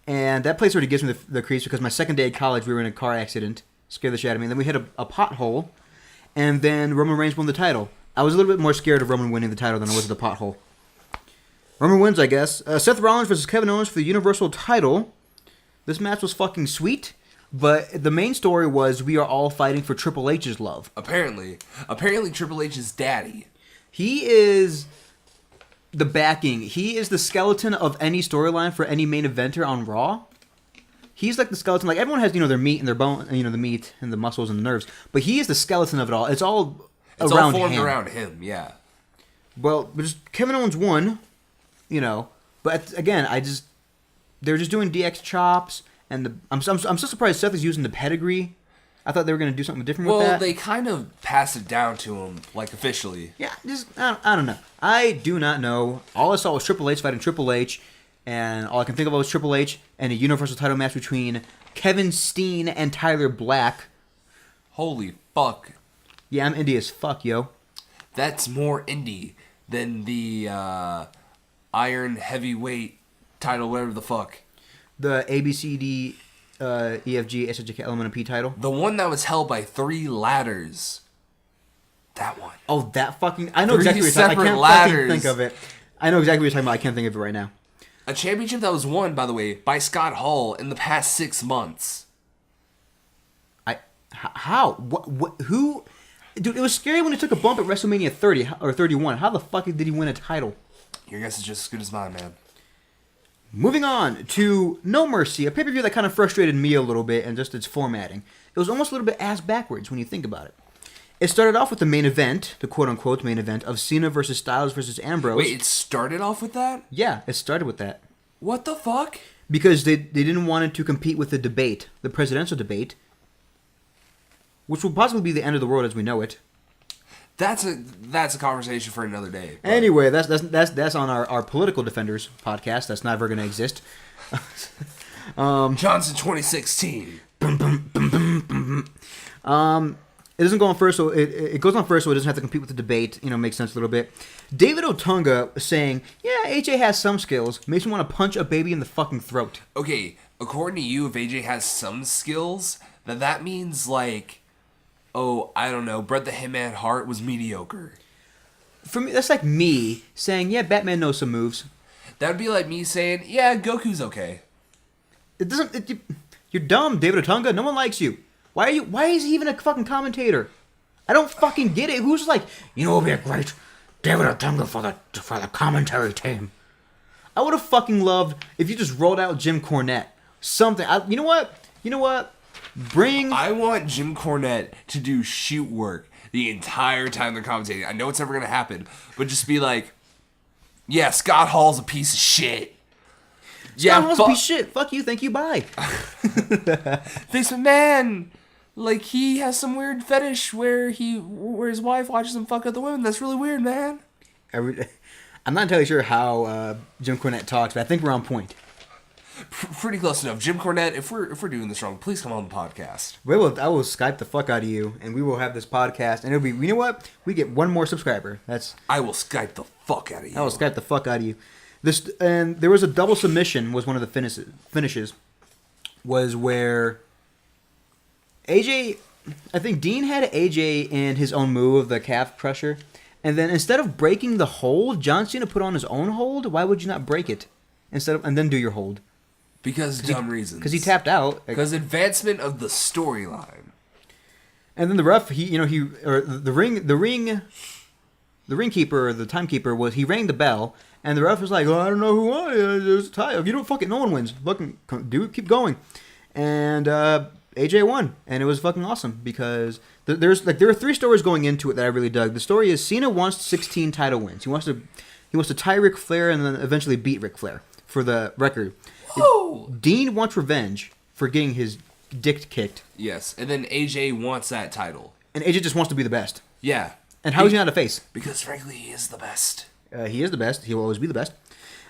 and that place already gives me the creeps because my second day at college, we were in a car accident. Scared the shit out of me. And then we hit a pothole, and then Roman Reigns won the title. I was a little bit more scared of Roman winning the title than I was of the pothole. Roman wins, I guess. Seth Rollins versus Kevin Owens for the Universal title. This match was fucking sweet, but the main story was we are all fighting for Triple H's love. Apparently Triple H's daddy. He is the backing. He is the skeleton of any storyline for any main eventer on Raw. He's like the skeleton. Like everyone has, their meat and their bone, the meat and the muscles and the nerves. But he is the skeleton of it all. It's all around formed him. around him, yeah. Well, Kevin Owens won, But again, they're just doing DX chops, and I'm so surprised Seth is using the pedigree. I thought they were going to do something different with that. Well, they kind of passed it down to him, like officially. Yeah, I don't know. I do not know. All I saw was Triple H fighting Triple H, and all I can think of was Triple H and a Universal title match between Kevin Steen and Tyler Black. Holy fuck. Yeah, I'm indie as fuck, yo. That's more indie than the Iron Heavyweight title, whatever the fuck. The ABCD, EFG, SHK, LMNP title. The one that was held by 3 ladders. That one. Oh, that fucking... I know exactly what you're talking about. I can't fucking think of it. I know exactly what you're talking about. I can't think of it right now. A championship that was won, by the way, by Scott Hall in the past 6 months. How? What? Who... Dude, it was scary when he took a bump at WrestleMania 30 or 31. How the fuck did he win a title? Your guess is just as good as mine, man. Moving on to No Mercy, a pay-per-view that kind of frustrated me a little bit and just its formatting. It was almost a little bit ass backwards when you think about it. It started off with the main event, the quote-unquote main event, of Cena versus Styles versus Ambrose. Wait, it started off with that? Yeah, it started with that. What the fuck? Because they didn't want it to compete with the debate, the presidential debate, which will possibly be the end of the world as we know it. That's a conversation for another day. But. Anyway, that's on our Political Defenders podcast. That's never going to exist. Johnson 2016. It doesn't go on first, so it goes on first, so it doesn't have to compete with the debate. Makes sense a little bit. David Otunga saying, "Yeah, AJ has some skills. Makes me want to punch a baby in the fucking throat." Okay, according to you, if AJ has some skills, then that means like. Oh, I don't know. Bret the Hitman Hart was mediocre. For me, that's like me saying, "Yeah, Batman knows some moves." That would be like me saying, "Yeah, Goku's okay." It doesn't. You're dumb, David Otunga. No one likes you. Why is he even a fucking commentator? I don't fucking get it. Who's like, it would be a great David Otunga for the commentary team. I would have fucking loved if you just rolled out Jim Cornette. Something. You know what? I want Jim Cornette to do shoot work the entire time they're commentating. I know it's never going to happen, but just be like, yeah, Scott Hall's a piece of shit. Scott Hall's a piece of shit. Fuck you, thank you, bye. Vince McMahon, like, he has some weird fetish where his wife watches him fuck other women. That's really weird, man. I'm not entirely sure how Jim Cornette talks, but I think we're on point. Pretty close enough. Jim Cornette, if we're doing this wrong, please come on the podcast. I will Skype the fuck out of you, and we will have this podcast, and it'll be, you know what? We get one more subscriber. I will Skype the fuck out of you. I will Skype the fuck out of you. And there was a double submission was one of the finishes, was where AJ, I think Dean had AJ in his own move of the calf crusher, and then instead of breaking the hold, John Cena put on his own hold. Why would you not break it and then do your hold? Because dumb reasons. Because he tapped out. Because advancement of the storyline. And then the ref, the ring keeper or the timekeeper he rang the bell, and the ref was like, "Oh, I don't know who won. There's a tie. If you don't fucking, no one wins. Fucking keep going." And AJ won, and it was fucking awesome because there are 3 stories going into it that I really dug. The story is Cena wants 16 title wins. He wants to tie Ric Flair and then eventually beat Ric Flair for the record. Whoa! Dean wants revenge for getting his dick kicked. Yes, and then AJ wants that title. And AJ just wants to be the best. Yeah. And how is he not a face? Because frankly, he is the best. He is the best. He will always be the best.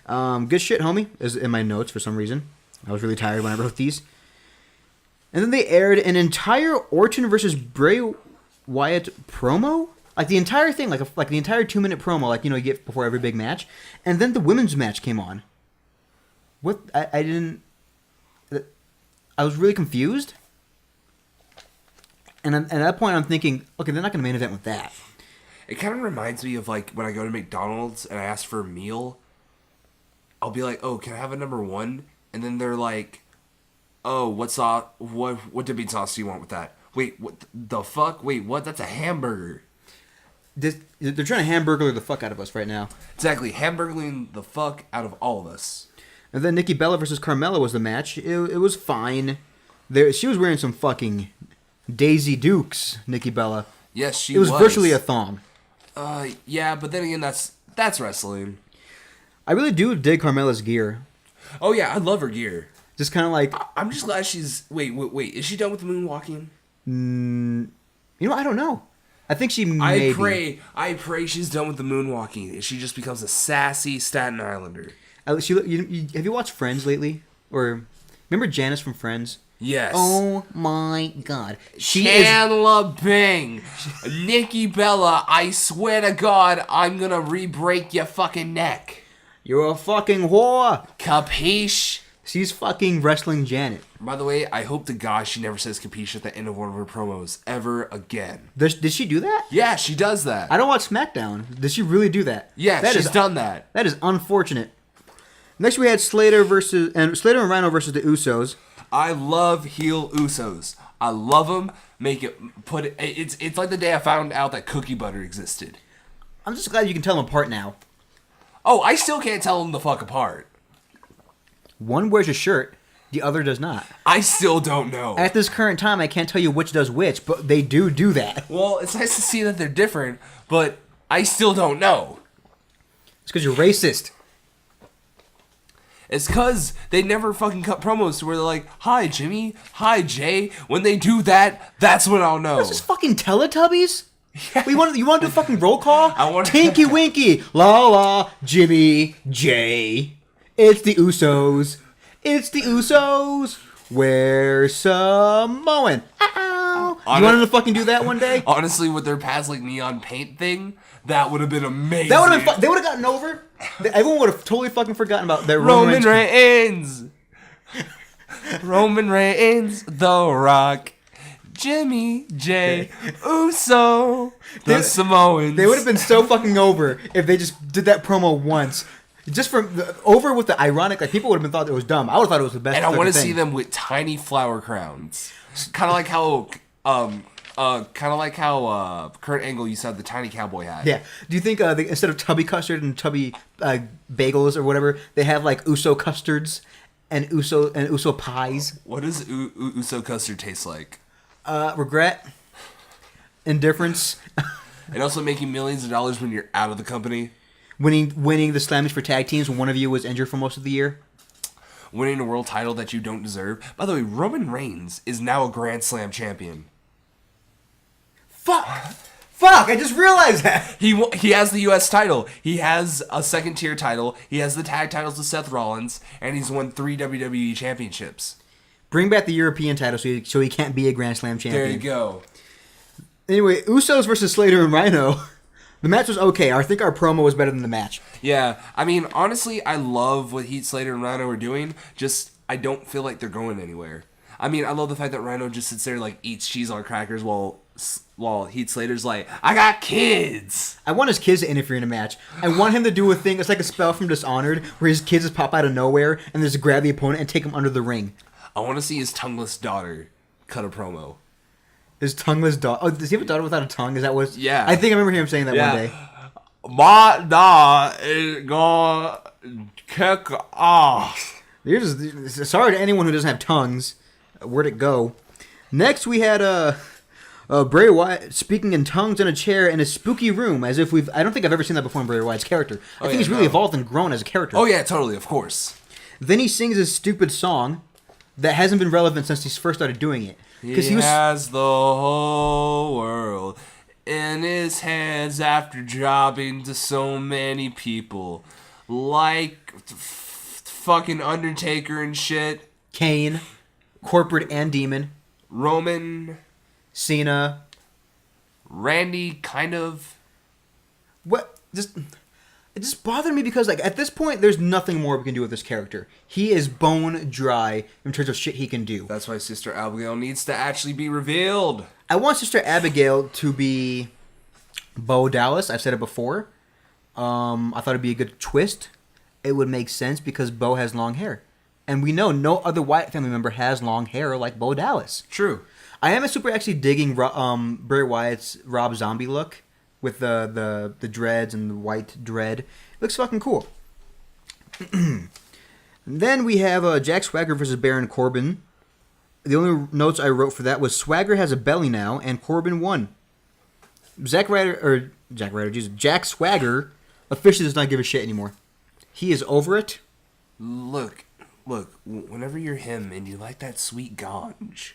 Good shit, homie, is in my notes for some reason. I was really tired when I wrote these. And then they aired an entire Orton versus Bray Wyatt promo, like the entire thing, like the entire 2-minute promo, you get before every big match. And then the women's match came on. What? I didn't. I was really confused. And at that point, I'm thinking, okay, they're not going to main event with that. It kind of reminds me of when I go to McDonald's and I ask for a meal. I'll be like, "Oh, can I have a number 1?" And then they're like, "Oh, what sauce? What dipping sauce do you want with that?" Wait, what the fuck? Wait, what? That's a hamburger. They're trying to hamburger the fuck out of us right now. Exactly, hamburgering the fuck out of all of us. And then Nikki Bella versus Carmella was the match. It was fine. She was wearing some fucking Daisy Dukes, Nikki Bella. Yes, she was. It was virtually a thong. Yeah, but then again, that's wrestling. I really do dig Carmella's gear. Oh yeah, I love her gear. Just kind of like... I'm just glad she's... Wait, is she done with the moonwalking? I don't know. I think she may be. I pray she's done with the moonwalking. She just becomes a sassy Staten Islander. Have you watched Friends lately? Or remember Janice from Friends? Yes. Oh my god. Chandler Bing. Nikki Bella, I swear to God, I'm gonna re-break your fucking neck. You're a fucking whore. Capiche? She's fucking wrestling Janet. By the way, I hope to God she never says capiche at the end of one of her promos ever again. Did she do that? Yeah, she does that. I don't watch SmackDown. Did she really do that? Yeah, she's done that. That is unfortunate. Next we had Slater and Rhino versus the Usos. I love heel Usos. I love them. It's like the day I found out that cookie butter existed. I'm just glad you can tell them apart now. Oh, I still can't tell them the fuck apart. One wears a shirt, the other does not. I still don't know. At this current time, I can't tell you which does which, but they do that. Well, it's nice to see that they're different, but I still don't know. It's because you're racist. It's because they never fucking cut promos to where they're like, "Hi, Jimmy. Hi, Jay." When they do that, that's when I'll know. This is fucking Teletubbies? Yeah. You want to do a fucking roll call? I Tinky Winky. La la, Jimmy, Jay. It's the Usos. It's the Usos. We're Samoan. Ow. You wanted to fucking do that one day? Honestly, with their past neon paint thing, that would have been amazing. That would have been they would have gotten over. Everyone would have totally fucking forgotten about their Roman Reigns. Roman Reigns, The Rock, Jimmy, Jay, Uso, the Samoans. They would have been so fucking over if they just did that promo once. Just over with the ironic, people would have been thought it was dumb. I would have thought it was the best. And I want to see them with tiny flower crowns, kind of like how Kurt Angle used to have the tiny cowboy hat. Yeah. Do you think instead of tubby custard and tubby bagels or whatever, they have like Uso custards and Uso pies? What does Uso custard taste like? Regret, indifference, and also making millions of dollars when you're out of the company. Winning the Slammers for tag teams when one of you was injured for most of the year. Winning a world title that you don't deserve. By the way, Roman Reigns is now a Grand Slam champion. Fuck! I just realized that. He has the U.S. title. He has a second tier title. He has the tag titles with Seth Rollins, and he's won 3 WWE championships. Bring back the European title so he can't be a Grand Slam champion. There you go. Anyway, Usos versus Slater and Rhino. The match was okay. I think our promo was better than the match. Yeah, I mean, honestly, I love what Heath Slater and Rhino are doing. Just, I don't feel like they're going anywhere. I mean, I love the fact that Rhino just sits there eats cheese on crackers while Heath Slater's like, "I got kids." I want his kids to interfere in a match. I want him to do a thing. It's like a spell from Dishonored, where his kids just pop out of nowhere and just grab the opponent and take him under the ring. I want to see his tongueless daughter cut a promo. His tongueless daughter. Oh, does he have a daughter without a tongue? Is that what? Yeah. I think I remember him saying that one day. My daughter is gonna kick off. You're just sorry to anyone who doesn't have tongues. Where'd it go? Next, we had Bray Wyatt speaking in tongues in a chair in a spooky room, as if I don't think I've ever seen that before in Bray Wyatt's character. I think he's really evolved and grown as a character. Oh yeah, totally, of course. Then he sings his stupid song that hasn't been relevant since he first started doing it. He has the whole world in his hands after jobbing to so many people, like fucking Undertaker and shit. Kane, Corporate and Demon, Roman, Cena, Randy, kind of. What? It just bothered me because, like, at this point, there's nothing more we can do with this character. He is bone dry in terms of shit he can do. That's why Sister Abigail needs to actually be revealed. I want Sister Abigail to be Bo Dallas. I've said it before. I thought it'd be a good twist. It would make sense because Bo has long hair. And we know no other Wyatt family member has long hair like Bo Dallas. True. I am super actually digging Bray Wyatt's Rob Zombie look with the dreads and the white dread. It looks fucking cool. Then we have Jack Swagger versus Baron Corbin. The only notes I wrote for that was Swagger has a belly now and Corbin won. Jack Swagger officially does not give a shit anymore. He is over it. Look, whenever you're him and you like that sweet ganj,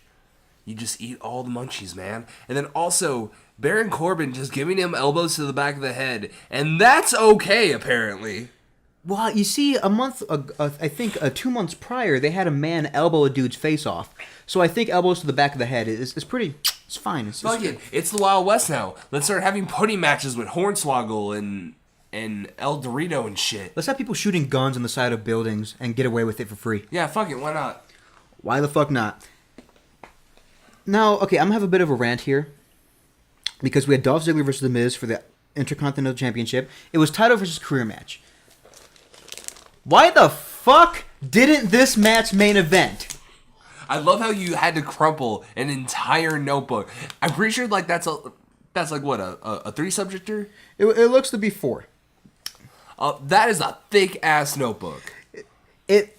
you just eat all the munchies, man. And then also, Baron Corbin just giving him elbows to the back of the head, and that's okay, apparently. Well, you see, I think 2 months prior, they had a man elbow a dude's face off. So I think elbows to the back of the head is pretty. It's fine. It's the Wild West now. Let's start having pudding matches with Hornswoggle and El Dorito and shit. Let's have people shooting guns on the side of buildings and get away with it for free. Yeah, fuck it. Why not? Why the fuck not? Now, okay, I'm going to have a bit of a rant here. Because we had Dolph Ziggler versus The Miz for the Intercontinental Championship. It was title versus career match. Why the fuck didn't this match main event? I love how you had to crumple an entire notebook. I'm pretty sure like that's like what, a 3-subjecter? It looks to be 4. That is a thick ass notebook. The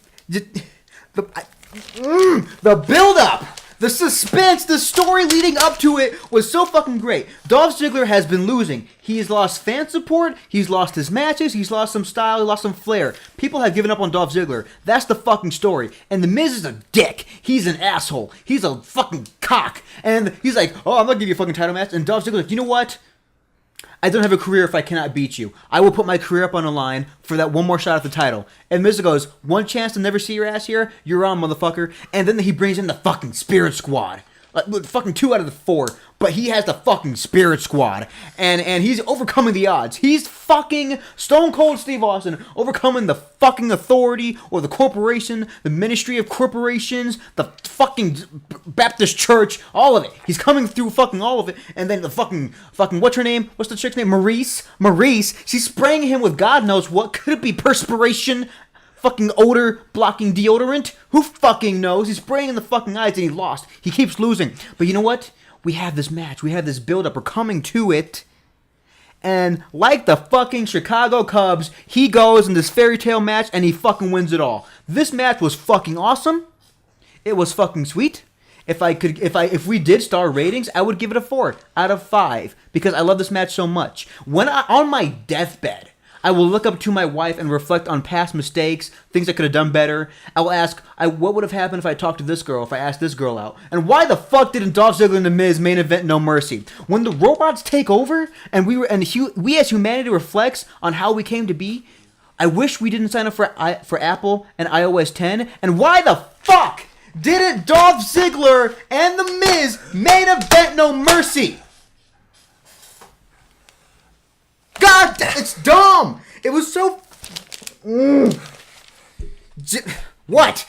build up, the suspense, the story leading up to it was so fucking great. Dolph Ziggler has been losing. He's lost fan support. He's lost his matches. He's lost some style. He lost some flair. People have given up on Dolph Ziggler. That's the fucking story. And The Miz is a dick. He's an asshole. He's a fucking cock. And he's like, oh, I'm gonna give you a fucking title match. And Dolph Ziggler's like, you know what? I don't have a career if I cannot beat you. I will put my career up on the line for that one more shot at the title. And Miz goes, one chance to never see your ass here? You're on, motherfucker. And then he brings in the fucking Spirit Squad. Like, fucking 2 out of the 4. But he has the fucking Spirit Squad. And he's overcoming the odds. He's fucking Stone Cold Steve Austin overcoming the fucking authority or the corporation, the Ministry of Corporations, the fucking Baptist Church, all of it. He's coming through fucking all of it. And then the fucking what's her name? What's the chick's name? Maurice. She's spraying him with God knows what. Could it be perspiration? Fucking odor blocking deodorant? Who fucking knows? He's spraying in the fucking eyes and he lost. He keeps losing. But you know what? We have this match. We have this build-up. We're coming to it. And like the fucking Chicago Cubs, he goes in this fairy tale match and he fucking wins it all. This match was fucking awesome. It was fucking sweet. If we did star ratings, I would give it a 4 out of 5 because I love this match so much. When on my deathbed, I will look up to my wife and reflect on past mistakes, things I could have done better. I will ask, what would have happened if I talked to this girl, if I asked this girl out? And why the fuck didn't Dolph Ziggler and The Miz main event No Mercy? When the robots take over and we as humanity reflects on how we came to be, I wish we didn't sign up for Apple and iOS 10. And why the fuck didn't Dolph Ziggler and The Miz main event No Mercy? God, it's dumb. It was so. What?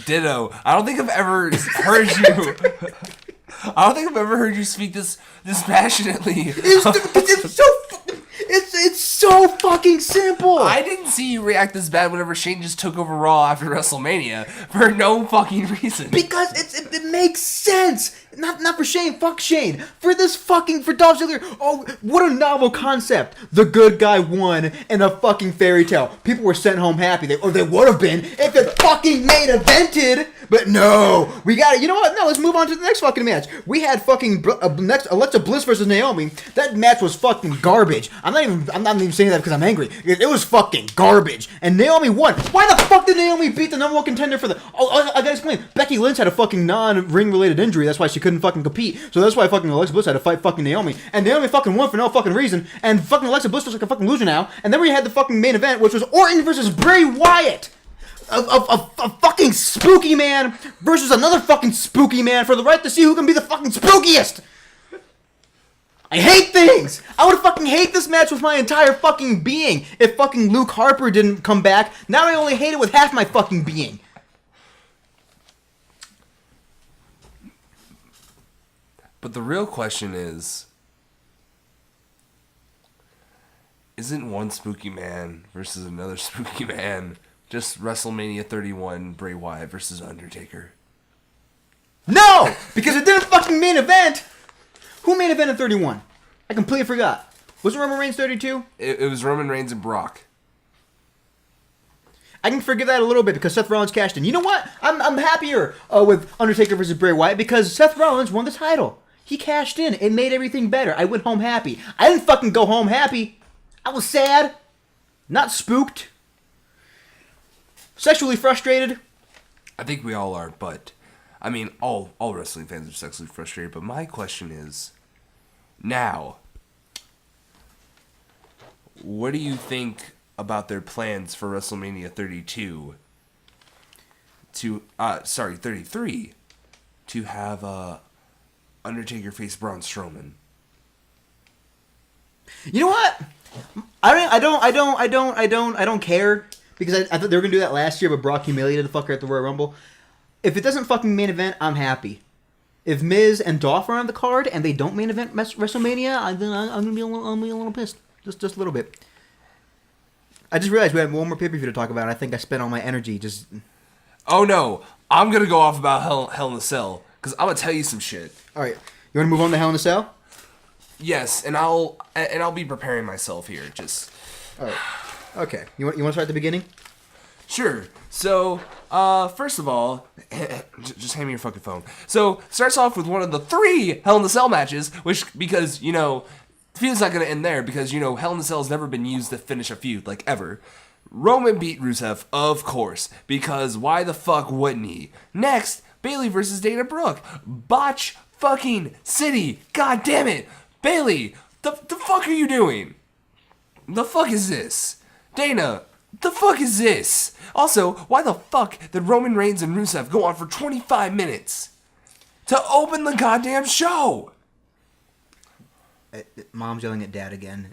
Ditto. I don't think I've ever heard you. I don't think I've ever heard you speak this passionately. It's so so fucking simple. I didn't see you react this bad whenever Shane just took over Raw after WrestleMania for no fucking reason. Because it makes sense. Not for Shane. Fuck Shane. For Dolph Ziggler. Oh, what a novel concept. The good guy won in a fucking fairy tale. People were sent home happy. They would have been if it fucking main evented. But no, we got it. You know what? No, let's move on to the next fucking match. We had fucking next Alexa Bliss versus Naomi. That match was fucking garbage. I'm not even saying that because I'm angry. It was fucking garbage. And Naomi won. Why the fuck did Naomi beat the number one contender for the? Oh, I gotta explain. Becky Lynch had a fucking non-ring related injury. That's why she couldn't fucking compete. So that's why fucking Alexa Bliss had to fight fucking Naomi. And Naomi fucking won for no fucking reason. And fucking Alexa Bliss was like a fucking loser now. And then we had the fucking main event, which was Orton versus Bray Wyatt. A fucking spooky man versus another fucking spooky man for the right to see who can be the fucking spookiest. I hate things. I would fucking hate this match with my entire fucking being if fucking Luke Harper didn't come back. Now I only hate it with half my fucking being. But the real question is, isn't one spooky man versus another spooky man just WrestleMania 31 Bray Wyatt versus Undertaker? No! Because it didn't fucking main event! Who main evented 31? I completely forgot. Was it Roman Reigns 32? It was Roman Reigns and Brock. I can forgive that a little bit because Seth Rollins cashed in. You know what? I'm happier with Undertaker versus Bray Wyatt because Seth Rollins won the title. He cashed in. It made everything better. I went home happy. I didn't fucking go home happy. I was sad. Not spooked. Sexually frustrated. I think we all are, but I mean, all wrestling fans are sexually frustrated. But my question is, now, what do you think about their plans for WrestleMania 32? 33, to have Undertaker face Braun Strowman. You know what? I don't care. Because I thought they were going to do that last year, but Brock humiliated the fucker at the Royal Rumble. If it doesn't fucking main event, I'm happy. If Miz and Dolph are on the card and they don't main event WrestleMania, I'm going to be a little pissed. Just a little bit. I just realized we had one more pay-per-view to talk about, and I think I spent all my energy just... Oh no, I'm going to go off about Hell in a Cell, because I'm going to tell you some shit. Alright, you want to move on to Hell in a Cell? Yes, and I'll be preparing myself here, just... Alright. Okay, you want to start at the beginning? Sure. So, first of all, just hand me your fucking phone. So, starts off with one of the 3 Hell in a Cell matches, because, the feud's not going to end there, because, Hell in a Cell has never been used to finish a feud, like, ever. Roman beat Rusev, of course, because why the fuck wouldn't he? Next, Bayley versus Dana Brooke. Botch fucking city. God damn it. Bayley, the fuck are you doing? The fuck is this? Dana, the fuck is this? Also, why the fuck did Roman Reigns and Rusev go on for 25 minutes to open the goddamn show? Mom's yelling at Dad again.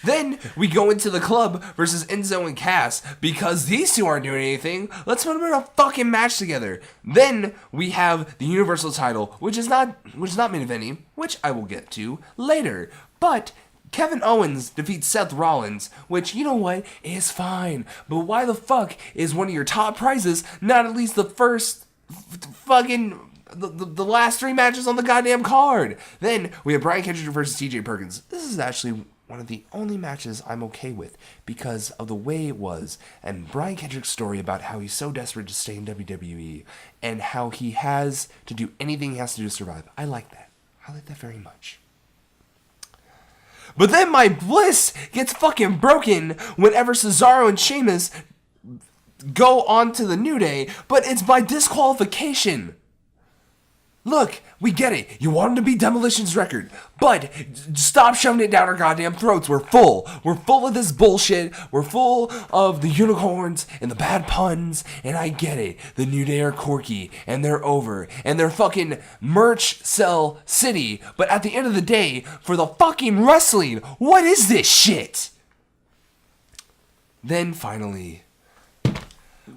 Then we go into the club versus Enzo and Cass because these two aren't doing anything. Let's put them in a fucking match together. Then we have the Universal title, which is not main eventing, which I will get to later. But Kevin Owens defeats Seth Rollins, which, you know what, is fine. But why the fuck is one of your top prizes not at least the first fucking... The last 3 matches on the goddamn card? Then we have Brian Kendrick versus TJ Perkins. This is actually one of the only matches I'm okay with because of the way it was. And Brian Kendrick's story about how he's so desperate to stay in WWE and how he has to do anything he has to do to survive. I like that. I like that very much. But then my bliss gets fucking broken whenever Cesaro and Sheamus go on to the New Day, but it's by disqualification. Look, we get it. You want him to be Demolition's record, but stop shoving it down our goddamn throats. We're full. We're full of this bullshit. We're full of the unicorns and the bad puns, and I get it. The New Day are quirky, and they're over, and they're fucking merch sell city, but at the end of the day, for the fucking wrestling, what is this shit? Then finally,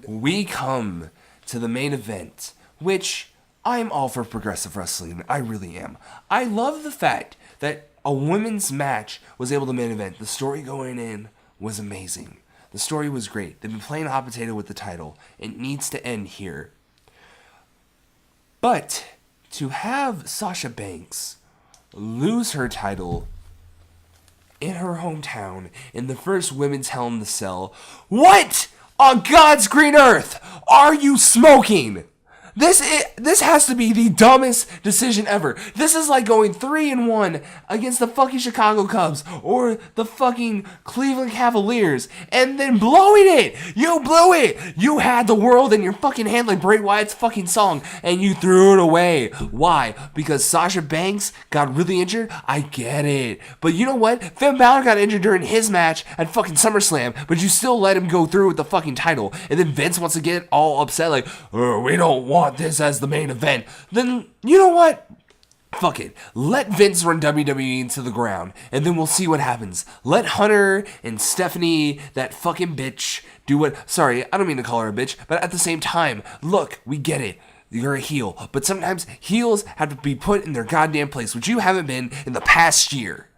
we come to the main event, which... I'm all for progressive wrestling. I really am. I love the fact that a women's match was able to main event. The story going in was amazing. The story was great. They've been playing hot potato with the title. It needs to end here. But to have Sasha Banks lose her title in her hometown in the first women's Hell in the Cell, what on God's green earth are you smoking? This has to be the dumbest decision ever. This is like going 3-1 against the fucking Chicago Cubs or the fucking Cleveland Cavaliers and then blowing it. You blew it. You had the world in your fucking hand like Bray Wyatt's fucking song and you threw it away. Why? Because Sasha Banks got really injured? I get it. But you know what? Finn Balor got injured during his match at fucking SummerSlam, but you still let him go through with the fucking title. And then Vince wants to get all upset like, oh, we don't want this as the main event. Then you know what? Fuck it. Let Vince run WWE into the ground, and then we'll see what happens. Let Hunter and Stephanie, that fucking bitch, do what. Sorry, I don't mean to call her a bitch, but at the same time, look, we get it. You're a heel, but sometimes heels have to be put in their goddamn place, which you haven't been in the past year.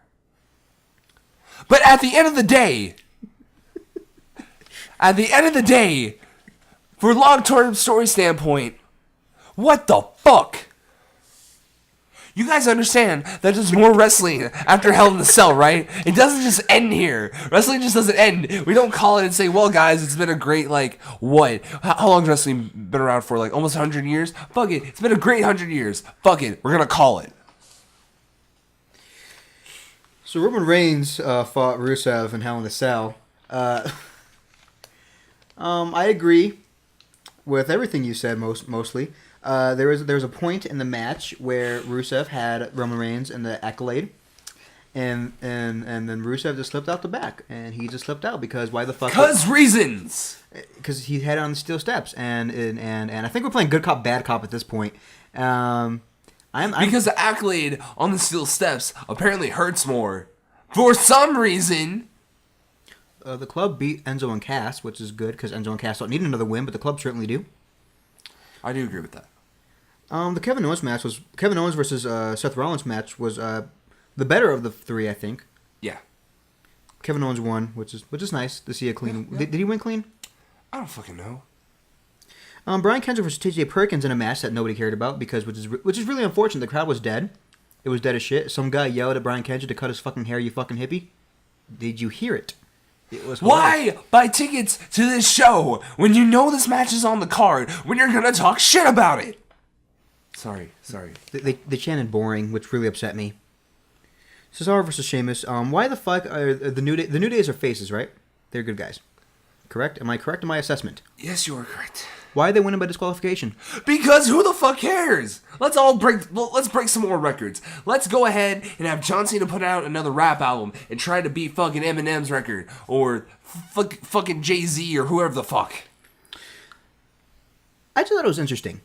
But at the end of the day, for long-term story standpoint, what the fuck? You guys understand that there's more wrestling after Hell in the Cell, right? It doesn't just end here. Wrestling just doesn't end. We don't call it and say, well, guys, it's been a great, like, what? How long has wrestling been around for? Like, almost 100 years? Fuck it. It's been a great 100 years. Fuck it. We're going to call it. So Roman Reigns fought Rusev in Hell in the Cell. I agree with everything you said mostly. There was a point in the match where Rusev had Roman Reigns in the Accolade, and then Rusev just slipped out the back, and he just slipped out because why the fuck? Reasons. Because he had it on the steel steps, and I think we're playing good cop bad cop at this point. I'm because the Accolade on the steel steps apparently hurts more for some reason. The club beat Enzo and Cass, which is good because Enzo and Cass don't need another win, but the club certainly do. I do agree with that. The Kevin Owens match was Kevin Owens versus Seth Rollins match was the better of the three, I think. Yeah. Kevin Owens won, which is nice to see a clean. Yeah. Did he win clean? I don't fucking know. Brian Kendrick versus T.J. Perkins in a match that nobody cared about because which is really unfortunate. The crowd was dead. It was dead as shit. Some guy yelled at Brian Kendrick to cut his fucking hair. You fucking hippie. Did you hear it? It was Why buy tickets to this show when you know this match is on the card when you're gonna talk shit about it? Sorry. They chanted boring, which really upset me. Cesaro versus Sheamus. Why the fuck are the New Day? The New Days are faces, right? They're good guys. Correct? Am I correct in my assessment? Yes, you are correct. Why are they winning by disqualification? Because who the fuck cares? Let's break some more records. Let's go ahead and have John Cena put out another rap album and try to beat fucking Eminem's record or fucking Jay-Z or whoever the fuck. I just thought it was interesting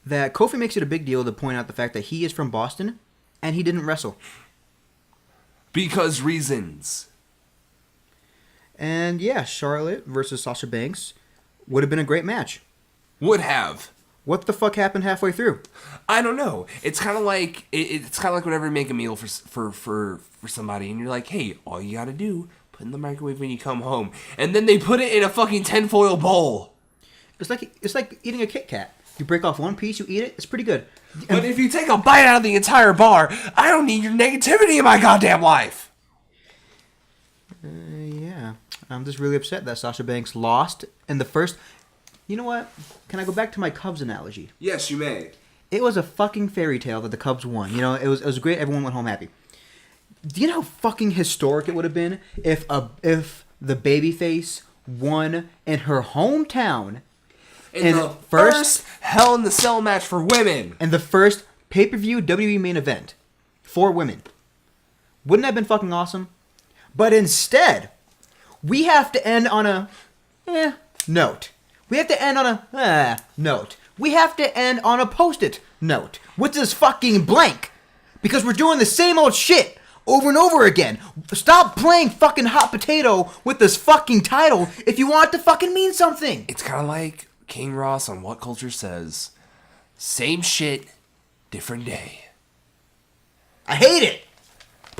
that Kofi makes it a big deal to point out the fact that he is from Boston and he didn't wrestle. Because reasons. And yeah, Charlotte versus Sasha Banks would have been a great match. Would have. What the fuck happened halfway through? I don't know. It's kind of like whenever you make a meal for somebody and you're like, hey, all you gotta do, put it in the microwave when you come home, and then they put it in a fucking tinfoil bowl. It's like eating a Kit Kat. You break off one piece, you eat it. It's pretty good. But if you take a bite out of the entire bar, I don't need your negativity in my goddamn life. Yeah. I'm just really upset that Sasha Banks lost in the first... You know what? Can I go back to my Cubs analogy? Yes, you may. It was a fucking fairy tale that the Cubs won. You know, it was great. Everyone went home happy. Do you know how fucking historic it would have been if the babyface won in her hometown in the first Hell in the Cell match for women. And the first pay-per-view WWE main event for women. Wouldn't that have been fucking awesome? But instead, we have to end on a note. We have to end on a note. We have to end on a post-it note, which is fucking blank. Because we're doing the same old shit over and over again. Stop playing fucking hot potato with this fucking title if you want it to fucking mean something. It's kind of like King Ross on What Culture Says. Same shit, different day. I hate it.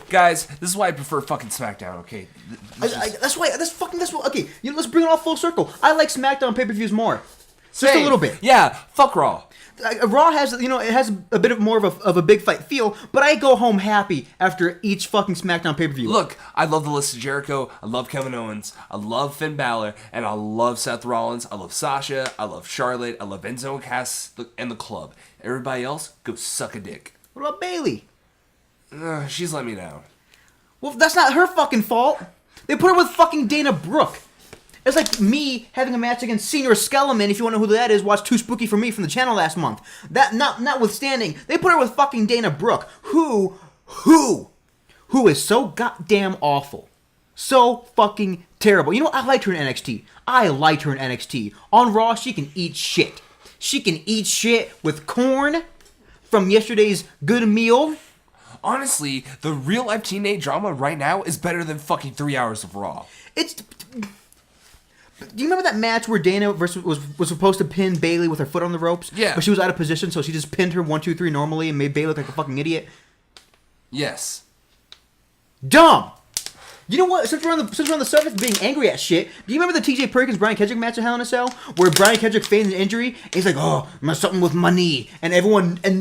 Guys, this is why I prefer fucking SmackDown, okay? That's why. Okay, let's bring it all full circle. I like SmackDown pay-per-views more. Just a little bit. Yeah, fuck Raw. Raw has, it has a bit more of a big fight feel, but I go home happy after each fucking SmackDown pay-per-view. Look, I love the list of Jericho, I love Kevin Owens, I love Finn Balor, and I love Seth Rollins, I love Sasha, I love Charlotte, I love Enzo and Cass, and the club. Everybody else, go suck a dick. What about Bayley? She's let me down. Well, that's not her fucking fault. They put her with fucking Dana Brooke. It's like me having a match against Senior Skeleman. If you want to know who that is, watch Too Spooky for Me from the channel last month. That notwithstanding, they put her with fucking Dana Brooke, who is so goddamn awful, so fucking terrible. You know what? I liked her in NXT. On Raw, she can eat shit. She can eat shit with corn from yesterday's good meal. Honestly, the real life TNA drama right now is better than fucking 3 hours of Raw. Do you remember that match where Dana was supposed to pin Bayley with her foot on the ropes? Yeah. But she was out of position, so she just pinned her 1, 2, 3 normally and made Bayley look like a fucking idiot? Yes. Dumb! You know what? Since we're on the subject of being angry at shit, do you remember the TJ Perkins Brian Kendrick match at Hell in a Cell where Brian Kendrick feigned an injury? And he's like, "Oh, something with my knee," and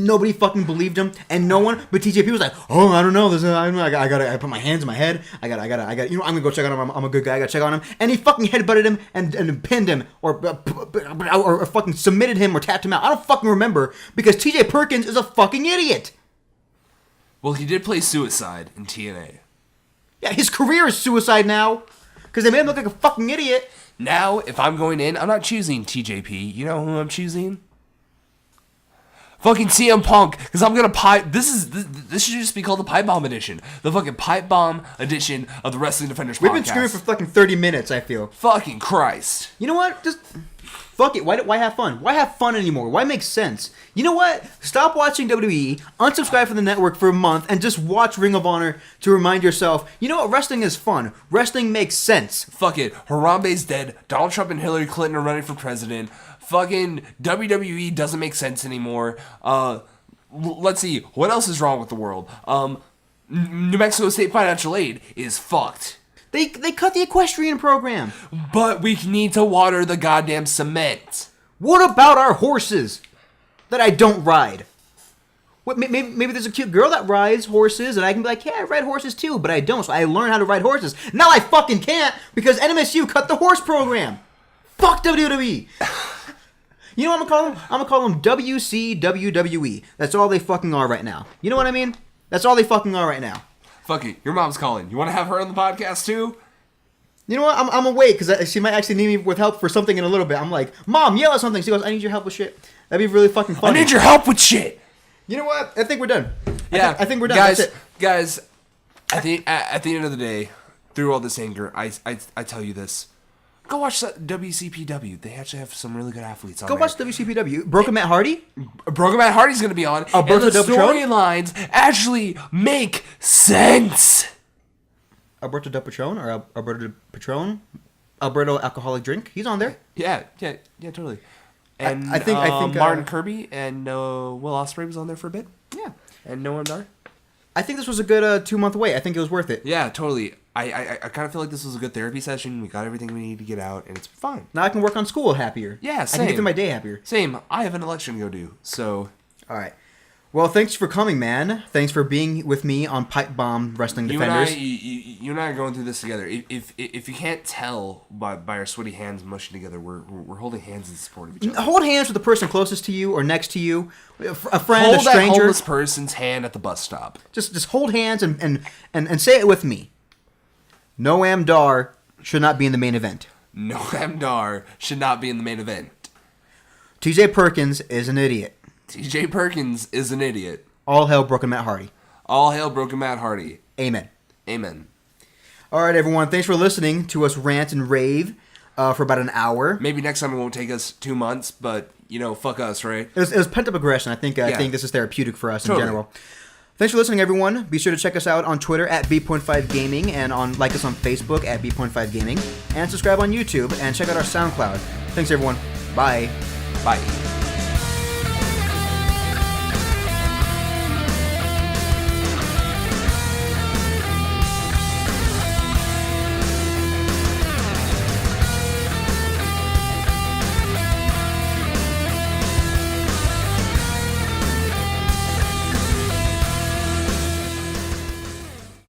nobody fucking believed him, and no one but TJP was like, "Oh, I don't know. I gotta put my hands in my head. I gotta. You know, I'm gonna go check on him. I'm a good guy. I gotta check on him." And he fucking headbutted him and pinned him or fucking submitted him or tapped him out. I don't fucking remember because TJ Perkins is a fucking idiot. Well, he did play Suicide in TNA. Yeah, his career is suicide now because they made him look like a fucking idiot. Now, if I'm going in, I'm not choosing TJP. You know who I'm choosing? Fucking CM Punk, because I'm gonna pipe. This should just be called the Pipe Bomb Edition. The fucking Pipe Bomb Edition of the Wrestling Defenders podcast. We've been screwing for fucking 30 minutes, I feel. Fucking Christ. You know what? Just fuck it. Why have fun? Why have fun anymore? Why make sense? You know what? Stop watching WWE, unsubscribe from the network for a month, and just watch Ring of Honor to remind yourself, you know what? Wrestling is fun. Wrestling makes sense. Fuck it. Harambe's dead. Donald Trump and Hillary Clinton are running for president. Fucking WWE doesn't make sense anymore. Let's see. What else is wrong with the world? New Mexico State Financial Aid is fucked. They cut the equestrian program. But we need to water the goddamn cement. What about our horses that I don't ride? What, maybe there's a cute girl that rides horses, and I can be like, yeah, I ride horses too, but I don't, so I learn how to ride horses. Now I fucking can't because NMSU cut the horse program. Fuck WWE. You know what I'm gonna call them? I'm gonna call them WCWWE. That's all they fucking are right now. You know what I mean? That's all they fucking are right now. Fuck it. Your mom's calling. You want to have her on the podcast too? You know what? I'm gonna wait because she might actually need me with help for something in a little bit. I'm like, Mom, yell at something. She goes, I need your help with shit. That'd be really fucking funny. I need your help with shit. You know what? I think we're done. Yeah, I think we're done. Guys, That's it. Guys, at the end of the day, through all this anger, I tell you this. Go watch WCPW. They actually have some really good athletes on there. Go watch WCPW. Broken Matt Hardy? Broken Matt Hardy's going to be on. Alberto and the Del Patron? storylines actually make sense. Alberto Del Patron or Alberto Del Patron? Alberto Alcoholic Drink? He's on there. Yeah, totally. And I think Martin Kirby and Will Ospreay was on there for a bit. Yeah. And Noam Dar. I think this was a good 2-month wait. I think it was worth it. Yeah, totally. I kind of feel like this was a good therapy session. We got everything we need to get out, and it's fine. Now I can work on school happier. Yeah, same. I can get through my day happier. Same. I have an election to go do, so... All right. Well, thanks for coming, man. Thanks for being with me on Pipe Bomb Wrestling Defenders. You and I are going through this together. If you can't tell by our sweaty hands mushing together, we're holding hands in support of each other. Hold hands with the person closest to you or next to you, a friend, hold a stranger. That homeless person's hand at the bus stop. Just hold hands and say it with me. Noam Dar should not be in the main event. Noam Dar should not be in the main event. TJ Perkins is an idiot. TJ Perkins is an idiot. All hail Broken Matt Hardy. All hail Broken Matt Hardy. Amen. Amen. All right, everyone. Thanks for listening to us rant and rave for about an hour. Maybe next time it won't take us 2 months, but, fuck us, right? It was pent-up aggression. I think this is therapeutic for us in general. Thanks for listening, everyone. Be sure to check us out on Twitter at Bpoint5 Gaming and like us on Facebook at Bpoint5 Gaming and subscribe on YouTube and check out our SoundCloud. Thanks, everyone. Bye. Bye.